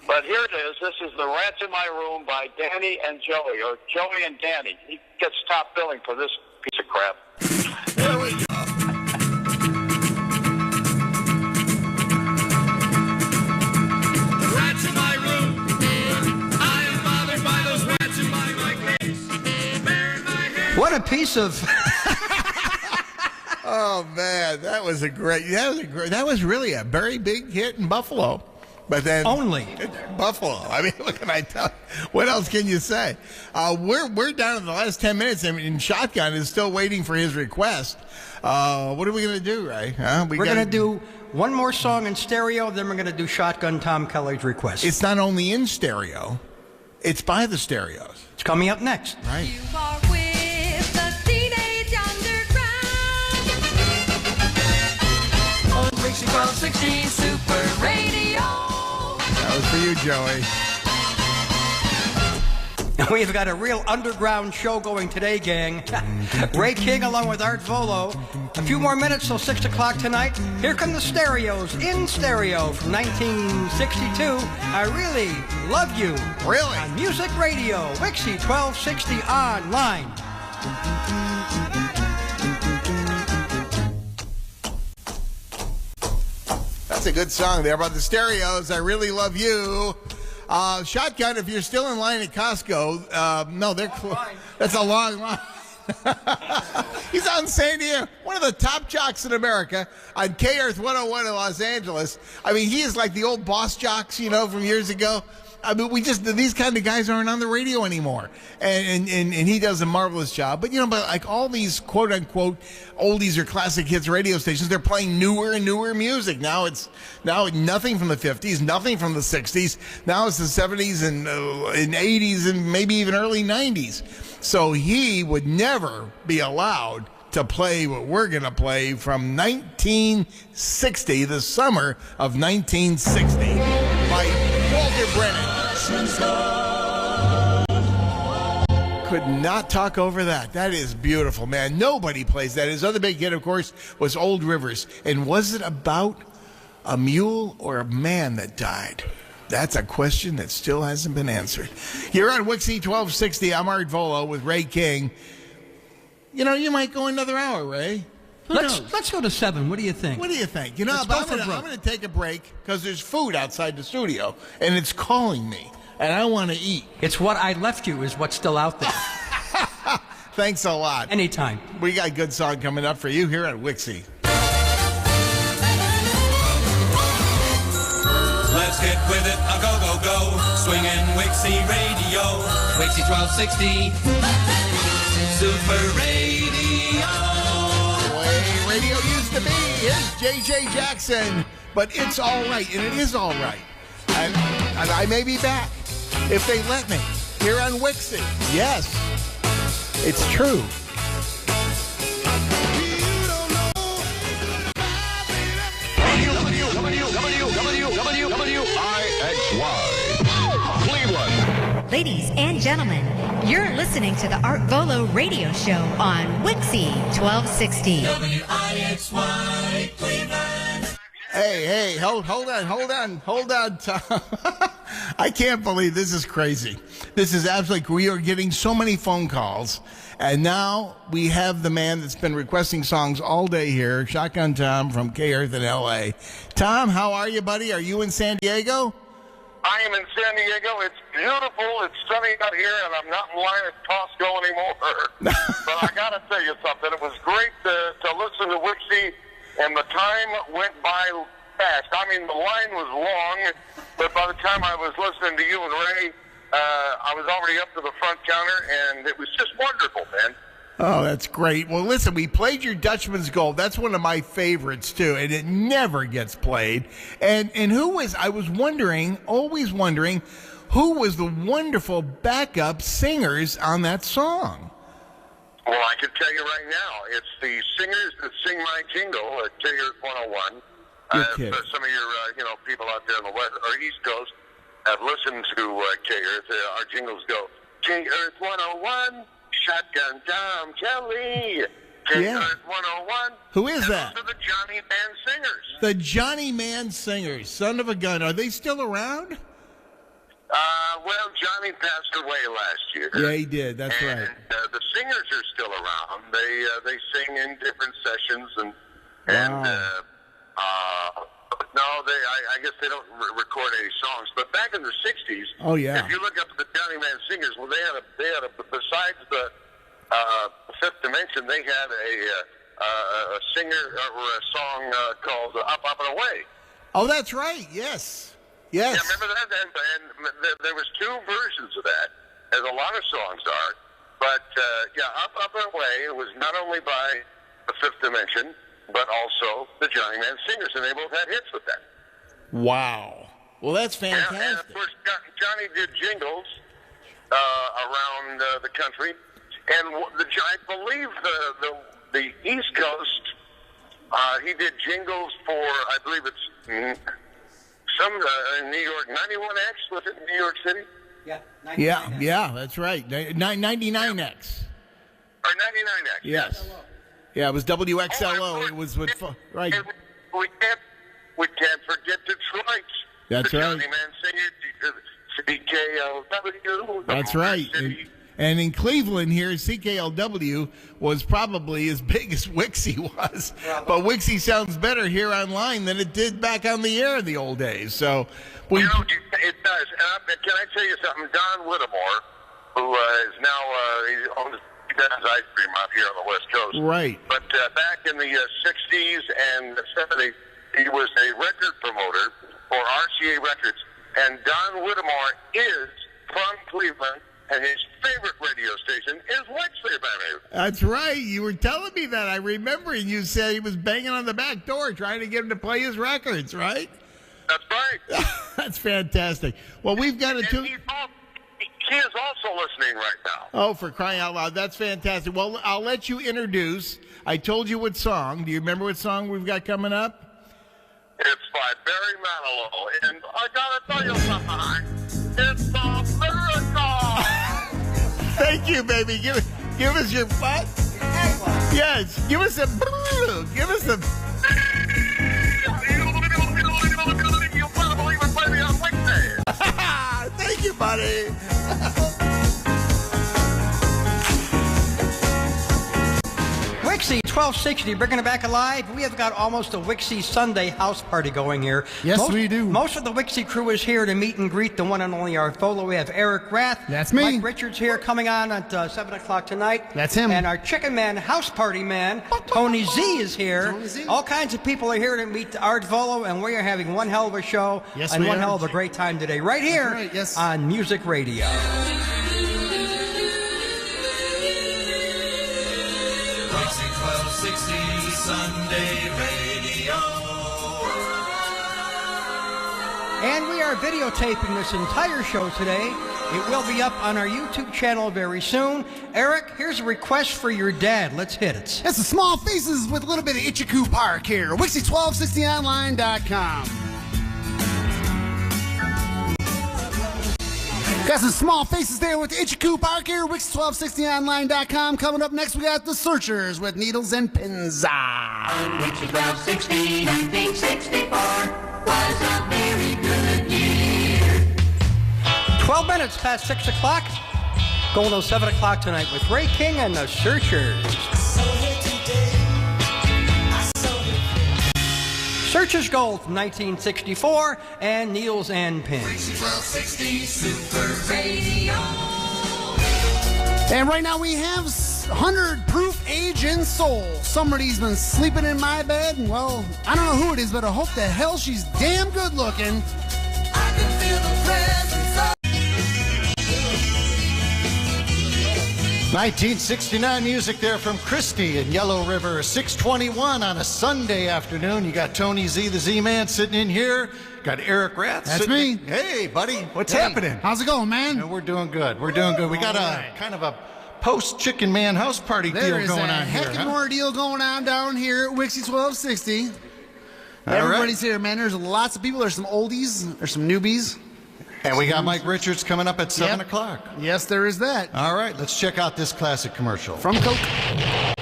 But here it is. This is the Rats in My Room by Danny and Joey, or Joey and Danny. He gets top billing for this piece of crap. There we go. Rats in my room. I am bothered by those rats in my case. Bear in my hair. What a piece of... Oh man, that was really a very big hit in Buffalo. But then only Buffalo. I mean, what can I tell you? What else can you say? We're down to the last 10 minutes, and Shotgun is still waiting for his request. What are we going to do, Ray? We're going to do one more song in stereo, then we're going to do Shotgun Tom Kelly's request. It's not only in stereo, it's by the stereos. It's coming up next. Right. You are with the Teenage Underground on WIXY1260 Super Radio. That was for you, Joey. We've got a real underground show going today, gang. Ray King along with Art Vuolo. A few more minutes till 6 o'clock tonight. Here come the stereos in stereo from 1962. I Really Love You. Really? On Music Radio, WIXY1260 Online. That's a good song there about the Stereos. I Really Love You. Shotgun, if you're still in line at Costco, no, they're that's a long line. He's out in San Diego, one of the top jocks in America on K-Earth 101 in Los Angeles. I mean, he is like the old boss jocks, from years ago. I mean, these kind of guys aren't on the radio anymore. And he does a marvelous job. But, but like all these quote unquote oldies or classic hits radio stations, they're playing newer and newer music. Now it's nothing from the 50s, nothing from the 60s. Now it's the 70s and 80s and maybe even early 90s. So he would never be allowed to play what we're going to play from 1960, the summer of 1960, by Walter Brennan. Could not talk over that. That is beautiful, man. Nobody plays that. His other big hit, of course, was Old Rivers. And was it about a mule or a man that died? That's a question that still hasn't been answered. You're on WIXY1260. I'm Art Vuolo with Ray King. You might go another hour, Ray. Let's go to 7. What do you think? What do you think? I'm going to take a break because there's food outside the studio, and it's calling me, and I want to eat. It's what I left you is what's still out there. Thanks a lot. Anytime. We got a good song coming up for you here at WIXY. Let's get with it, a go, go, go. Swinging WIXY Radio. WIXY1260. Super Radio. Radio used to be. Here's J.J. Jackson, but it's all right, and it is all right. And I may be back if they let me here on WIXY. Yes, it's true. WIXY, Cleveland. Ladies and gentlemen, you're listening to the Art Volo Radio Show on WIXY 1260. WIXY, Cleveland. Hey, hold on, Tom. I can't believe this is crazy. This is absolutely, we are getting so many phone calls, and now we have the man that's been requesting songs all day here, Shotgun Tom from K-Earth in L.A. Tom, how are you, buddy? Are you in San Diego? I am in San Diego. It's beautiful. It's sunny out here, and I'm not in line at Costco anymore. But I got to tell you something. It was great to listen to WIXY, and the time went by fast. I mean, the line was long, but by the time I was listening to you and Ray, I was already up to the front counter, and it was just wonderful, man. Oh, that's great. Well, listen, we played your Dutchman's Gold. That's one of my favorites, too, and it never gets played. And I was always wondering, who was the wonderful backup singers on that song? Well, I can tell you right now, it's the singers that sing my jingle at K-Earth 101. For some of your people out there in the west or East Coast have listened to K-Earth. Our jingles go, K-Earth 101. Shotgun Tom Kelly, K-Earth 101. Who is that? Those are the Johnny Man Singers. The Johnny Man Singers, son of a gun. Are they still around? Well, Johnny passed away last year. Yeah, he did. That's right. The singers are still around. They sing in different sessions I guess they don't record any songs. But back in the '60s, oh yeah, if you look up the Johnny Man Singers, well, they had a besides the Fifth Dimension, they had a singer or a song called "Up, Up and Away." Oh, that's right. Yes. Yeah, remember that? And there was two versions of that, as a lot of songs are. But "Up, Up and Away" it was not only by the Fifth Dimension, but also the Johnny Man Singers, and they both had hits with that. Wow. Well, that's fantastic. And of course, Johnny did jingles around the country, and I believe the East Coast, he did jingles for, I believe it's some in New York, 91X, was it in New York City? Yeah. Yeah, that's right. 99X. Or 99X. Yes. Yeah, it was WXLO. It was right. We can't forget Detroit. That's the right. Johnny Man Singer, CKLW. That's right. And in Cleveland here, CKLW was probably as big as WIXY was. But WIXY sounds better here online than it did back on the air in the old days. So it does. And can I tell you something? Don Whittemore, who is now he owns ice cream out here on the West Coast. Right. But back in the 60s and 70s, he was a record promoter for RCA Records. And Don Whittemore is from Cleveland, and his favorite radio station is WIXY1260. That's right. You were telling me that. I remember you said he was banging on the back door trying to get him to play his records, right? That's right. That's fantastic. Well, we've got a two. He is also listening right now. Oh, for crying out loud. That's fantastic. Well, I'll let you introduce. I told you what song. Do you remember what song we've got coming up? It's by Barry Manilow. And I got to tell you something. It's a miracle. Thank you, baby. Give us your butt. Yes. Give us a. Give us a. You better believe it, baby, on WIXY. Thank you, buddy. WIXY1260, bringing it back alive. We have got almost a WIXY Sunday house party going here. Yes, we do. Most of the WIXY crew is here to meet and greet the one and only our Vuolo. We have Eric Rath. That's me. Mike Richards here coming on at 7 o'clock tonight. That's him. And our Chicken Man house party man, Tony Z, is here. Tony Z. All kinds of people are here to meet Art Vuolo, and we are having one hell of a show and one hell of a great time today, right here on Music Radio. WIXY1260 Sunday Radio. And we are videotaping this entire show today. It will be up on our YouTube channel very soon. Eric, here's a request for your dad. Let's hit it. That's the Small Faces with a little bit of Itchy-Coo Park here. WIXY1260Online.com. Got some Small Faces there with Itchy-Coo Park here. WIXY1260Online.com. Coming up next, we got The Searchers with Needles and Pins. WIXY1260, 1964 was a very good year. 12 minutes past 6 o'clock. Going till 7 o'clock tonight with Ray King and The Searchers. Searchers Gold from 1964 and Needles and Pins. WIXY1260 Super Radio. And right now we have 100 proof age and soul. Somebody's been sleeping in my bed, and well, I don't know who it is, but I hope the hell she's damn good looking. I can feel the presence of 1969 music there from Christie in Yellow River, 6:21 on a Sunday afternoon. You got Tony Z, the Z-Man, sitting in here. Got Eric Rath. That's me. Hey, buddy, what's happening? How's it going, man? We're doing good. We're doing good. We got a kind of a post-Chicken Man house party deal going on here. There's a heck more deal going on down here at WIXY1260. All Everybody's here, man. There's lots of people. There's some oldies. There's some newbies. And we got Mike Richards coming up at 7 o'clock. Yes, there is that. All right, let's check out this classic commercial. From Coke.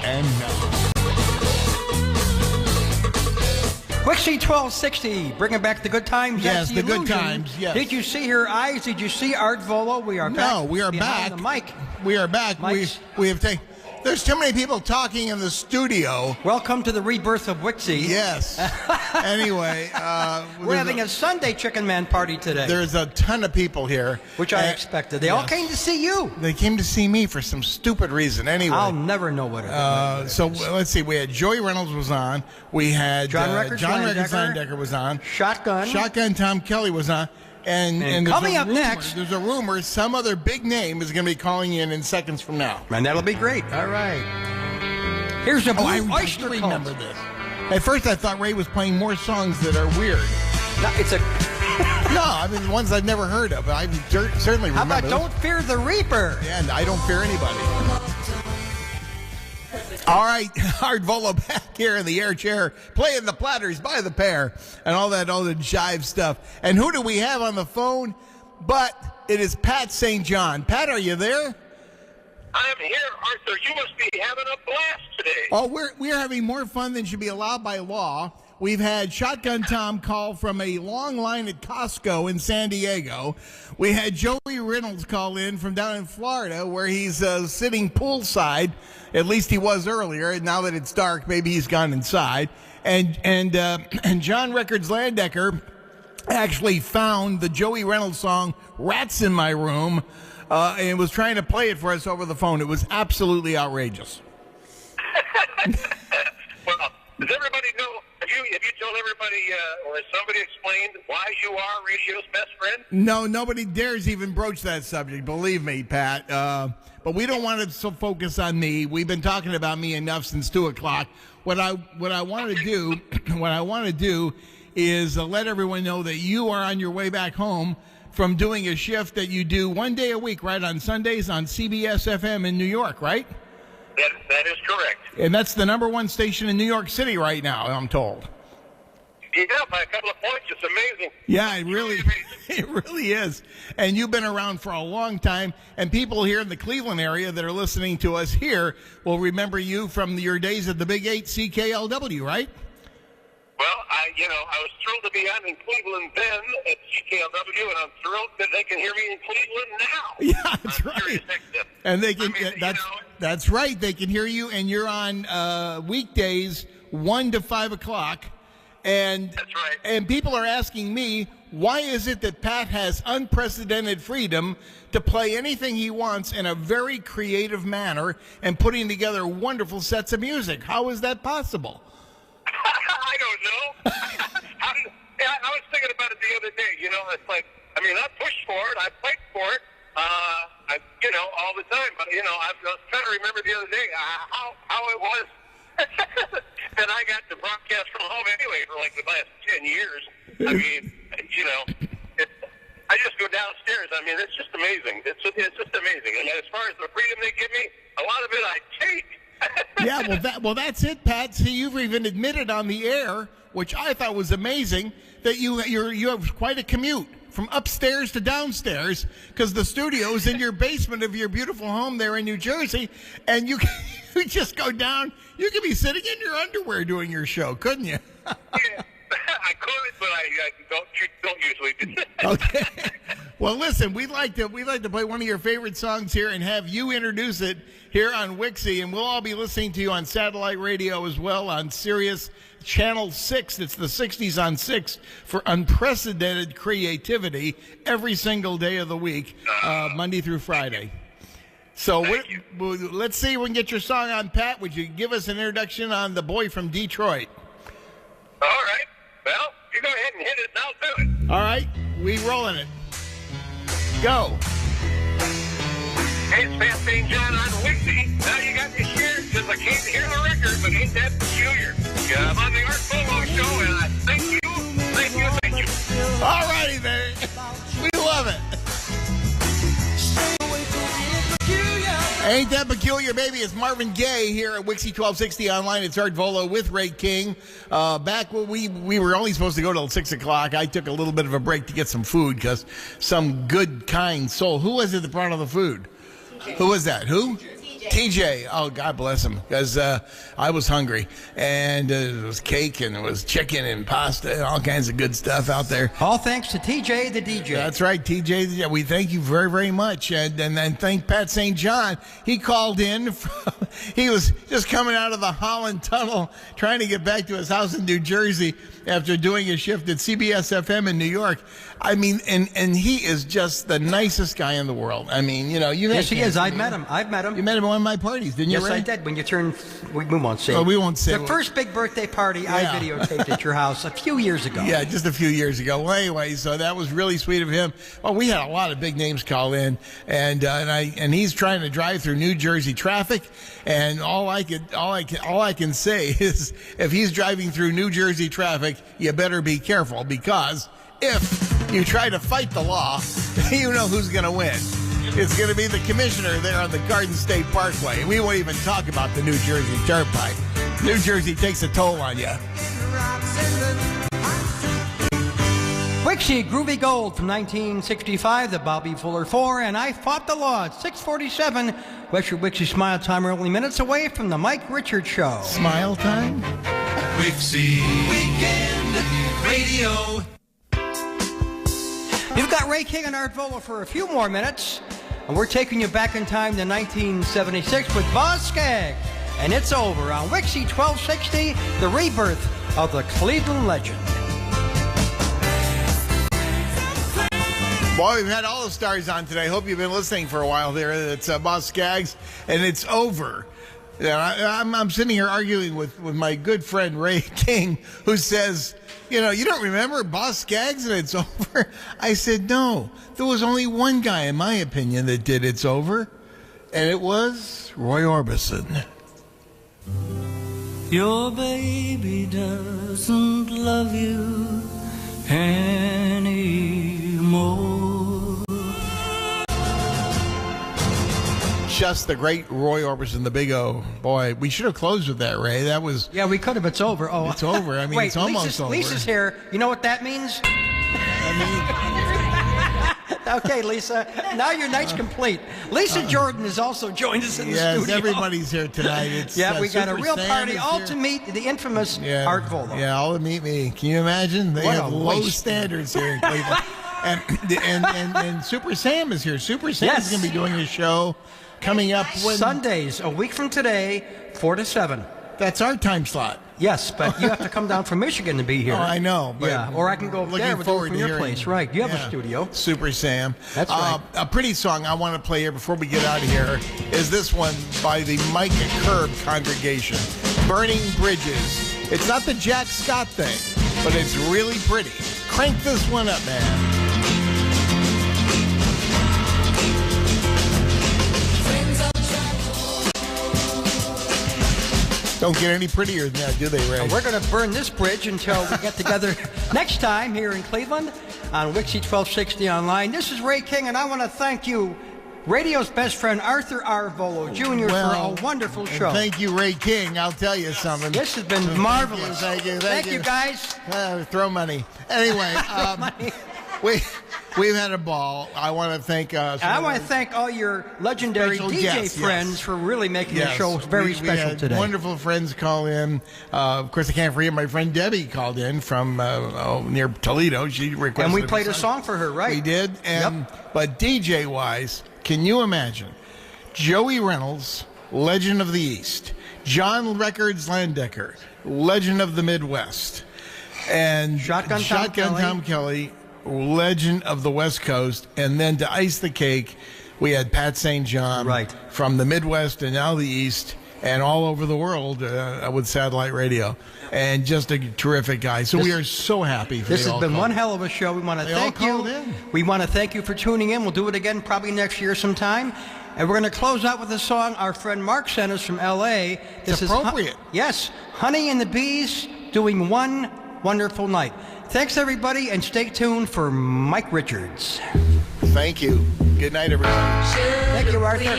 And now. WIXY1260, bringing back the good times. Yes, the good illusion. times, yes. Did you see her eyes? Did you see Art Vuolo? We are back. No, we are back. The mic. We are back. We have taken. There's too many people talking in the studio. Welcome to the rebirth of WIXY. Yes. Anyway, we're having a Sunday Chicken Man party today. There's a ton of people here, which I expected. They all came to see you. They came to see me for some stupid reason. Anyway, I'll never know what it is. So let's see. We had Joey Reynolds was on. We had John Records Steindecker was on. Shotgun Tom Kelly was on. And coming up next, there's a rumor some other big name is going to be calling in seconds from now. And that'll be great. All right. Here's a Blue Oyster Cult. Remember this. At first, I thought Ray was playing more songs that are weird. No, it's a. No, I mean the ones I've never heard of. I certainly remember. How about Don't Fear the Reaper? Yeah, and I don't fear anybody. All right, Art Vuolo back here in the air chair, playing the platters by the pair, and all the jive stuff. And who do we have on the phone? But it is Pat St. John. Pat, are you there? I'm here, Arthur. You must be having a blast today. Oh, we're having more fun than should be allowed by law. We've had Shotgun Tom call from a long line at Costco in San Diego. We had Joey Reynolds call in from down in Florida, where he's sitting poolside. At least he was earlier. Now that it's dark, maybe he's gone inside. And John Records Landecker actually found the Joey Reynolds song "Rats in My Room" and was trying to play it for us over the phone. It was absolutely outrageous. Well, does everybody know? Have you told everybody, or has somebody explained why you are radio's best friend? No, nobody dares even broach that subject. Believe me, Pat. But we don't want to focus on me. We've been talking about me enough since 2:00. What I want to do is let everyone know that you are on your way back home from doing a shift that you do one day a week, right, on Sundays on CBS FM in New York, right? That is correct. And that's the #1 station in New York City right now, I'm told. Yeah, by a couple of points. It's amazing. Yeah, it really is. And you've been around for a long time, and people here in the Cleveland area that are listening to us here will remember you from your days at the Big 8 CKLW, right? Well, I was thrilled to be on in Cleveland then at CKLW, and I'm thrilled that they can hear me in Cleveland now. Yeah, that's right. And they can. That's right. They can hear you, and you're on weekdays 1 to 5 o'clock. And that's right. And people are asking me, why is it that Pat has unprecedented freedom to play anything he wants in a very creative manner and putting together wonderful sets of music? How is that possible? I don't know. I was thinking about it the other day. It's like, I pushed for it. I played for it. All the time. But, I was trying to remember the other day how it was that I got to broadcast from home anyway for like the last 10 years. I just go downstairs. It's just amazing. It's just amazing. And as far as the freedom they give me, a lot of it I take. Yeah, well, that's it, Pat. See, you've even admitted on the air, which I thought was amazing, that you have quite a commute from upstairs to downstairs because the studio is in your basement of your beautiful home there in New Jersey, and you just go down. You could be sitting in your underwear doing your show, couldn't you? Yeah, I could, but I don't usually do that. Okay. Well, listen, we'd like to play one of your favorite songs here and have you introduce it here on WIXY, and we'll all be listening to you on satellite radio as well on Sirius Channel 6. It's the 60s on 6 for unprecedented creativity every single day of the week, Monday through Friday. So let's see if we can get your song on, Pat. Would you give us an introduction on The Boy from Detroit? All right. Well, you go ahead and hit it, and I'll do it. All right. We rolling it. Go. Hey, it's Pat St. John on WIXY. Now you got me scared because I can't hear the record, but ain't that peculiar? I'm on the Art Vuolo show, and I thank you. All righty there. We love it. Ain't that peculiar, baby? It's Marvin Gaye here at WIXY1260 Online. It's Art Vuolo with Ray King. Back when we were only supposed to go till 6 o'clock, I took a little bit of a break to get some food because some good, kind soul. Who was it that brought all the food? TJ. Who was that? Who? TJ. Oh, God bless him, because I was hungry, and it was cake, and it was chicken and pasta and all kinds of good stuff out there. All thanks to TJ the DJ. That's right, TJ. We thank you very, very much, and then thank Pat St. John. He called in. He was just coming out of the Holland Tunnel, trying to get back to his house in New Jersey after doing a shift at CBS FM in New York. And he is just the nicest guy in the world. Yes, he is. I've met him. You met him at one of my parties, didn't you? Yes, Ray? I did. When you turned, we won't say. Oh, we won't say. The first big birthday party I videotaped at your house a few years ago. Yeah, just a few years ago. Well, anyway, so that was really sweet of him. Well, we had a lot of big names call in, and he's trying to drive through New Jersey traffic, and all I can say is if he's driving through New Jersey traffic, you better be careful, because if you try to fight the law, you know who's going to win. It's going to be the commissioner there on the Garden State Parkway. We won't even talk about the New Jersey Turnpike. New Jersey takes a toll on you. WIXY Groovy Gold from 1965, the Bobby Fuller 4, and I Fought the Law at 6:47. WIXY Smile Time, we're only minutes away from the Mike Richards Show. Smile Time? WIXY Weekend Radio. You've got Ray King and Art Vuolo for a few more minutes, and we're taking you back in time to 1976 with Boz Scaggs, and it's over on WIXY 1260, the rebirth of the Cleveland legend. Boy, we've had all the stars on today. Hope you've been listening for a while there. It's Boz Scaggs, and it's over. I'm sitting here arguing with my good friend Ray King, who says, you don't remember Boz Scaggs and it's over? I said, no. There was only one guy, in my opinion, that did It's Over, and it was Roy Orbison. Your baby doesn't love you anymore. Just the great Roy Orbison, the Big O. Boy, we should have closed with that, Ray. That was... Yeah, we could have. It's over. Oh, it's over. I mean, wait, it's almost over. Lisa's here. You know what that means? Okay, Lisa. Now your night's complete. Lisa Jordan has also joined us in the studio. Yes, everybody's here tonight. It's, we got a Super real Sam party. is All here. to meet the infamous Art Vuolo. Yeah, all to meet me. Can you imagine? They What have a low waste. standards here in Cleveland. and Super Sam is here. Super Sam is going to be doing a show coming up Sundays, a week from today, 4 to 7. That's our time slot. Yes, but you have to come down from Michigan to be here. Oh, I know. But yeah, or I can go over there with you from your place. Right, you have a studio. Super Sam. That's right. A pretty song I want to play here before we get out of here is this one by the Mike Curb Congregation, Burning Bridges. It's not the Jack Scott thing, but it's really pretty. Crank this one up, man. Don't get any prettier than that, do they, Ray? And we're going to burn this bridge until we get together next time here in Cleveland on WIXY 1260 Online. This is Ray King, and I want to thank you, radio's best friend, Arthur R. Vuolo Jr., for a wonderful show. And thank you, Ray King. I'll tell you something. This has been marvelous. Thank you. Thank you, guys. Throw money. Anyway, we've had a ball. I want to thank I want to thank all your legendary special DJ guests, friends for really making the show very we special had today. Wonderful friends call in. Of course, I can't forget my friend Debbie called in from near Toledo. She requested, And we played a song for her, right? We did. But DJ wise, can you imagine? Joey Reynolds, Legend of the East. John Records Landecker, Legend of the Midwest. And Shotgun Tom Kelly, Legend of the West Coast. And then to ice the cake, we had Pat St. John from the Midwest and now the East and all over the world with satellite radio. And just a terrific guy. So we are so happy for This has been one hell of a show. We want to thank you. We want to thank you for tuning in. We'll do it again probably next year sometime. And we're going to close out with a song our friend Mark sent us from L.A. It's appropriate. Yes, Honey and the Bees doing One Wonderful Night. Thanks, everybody, and stay tuned for Mike Richards. Thank you. Good night, everybody. Thank you, Arthur.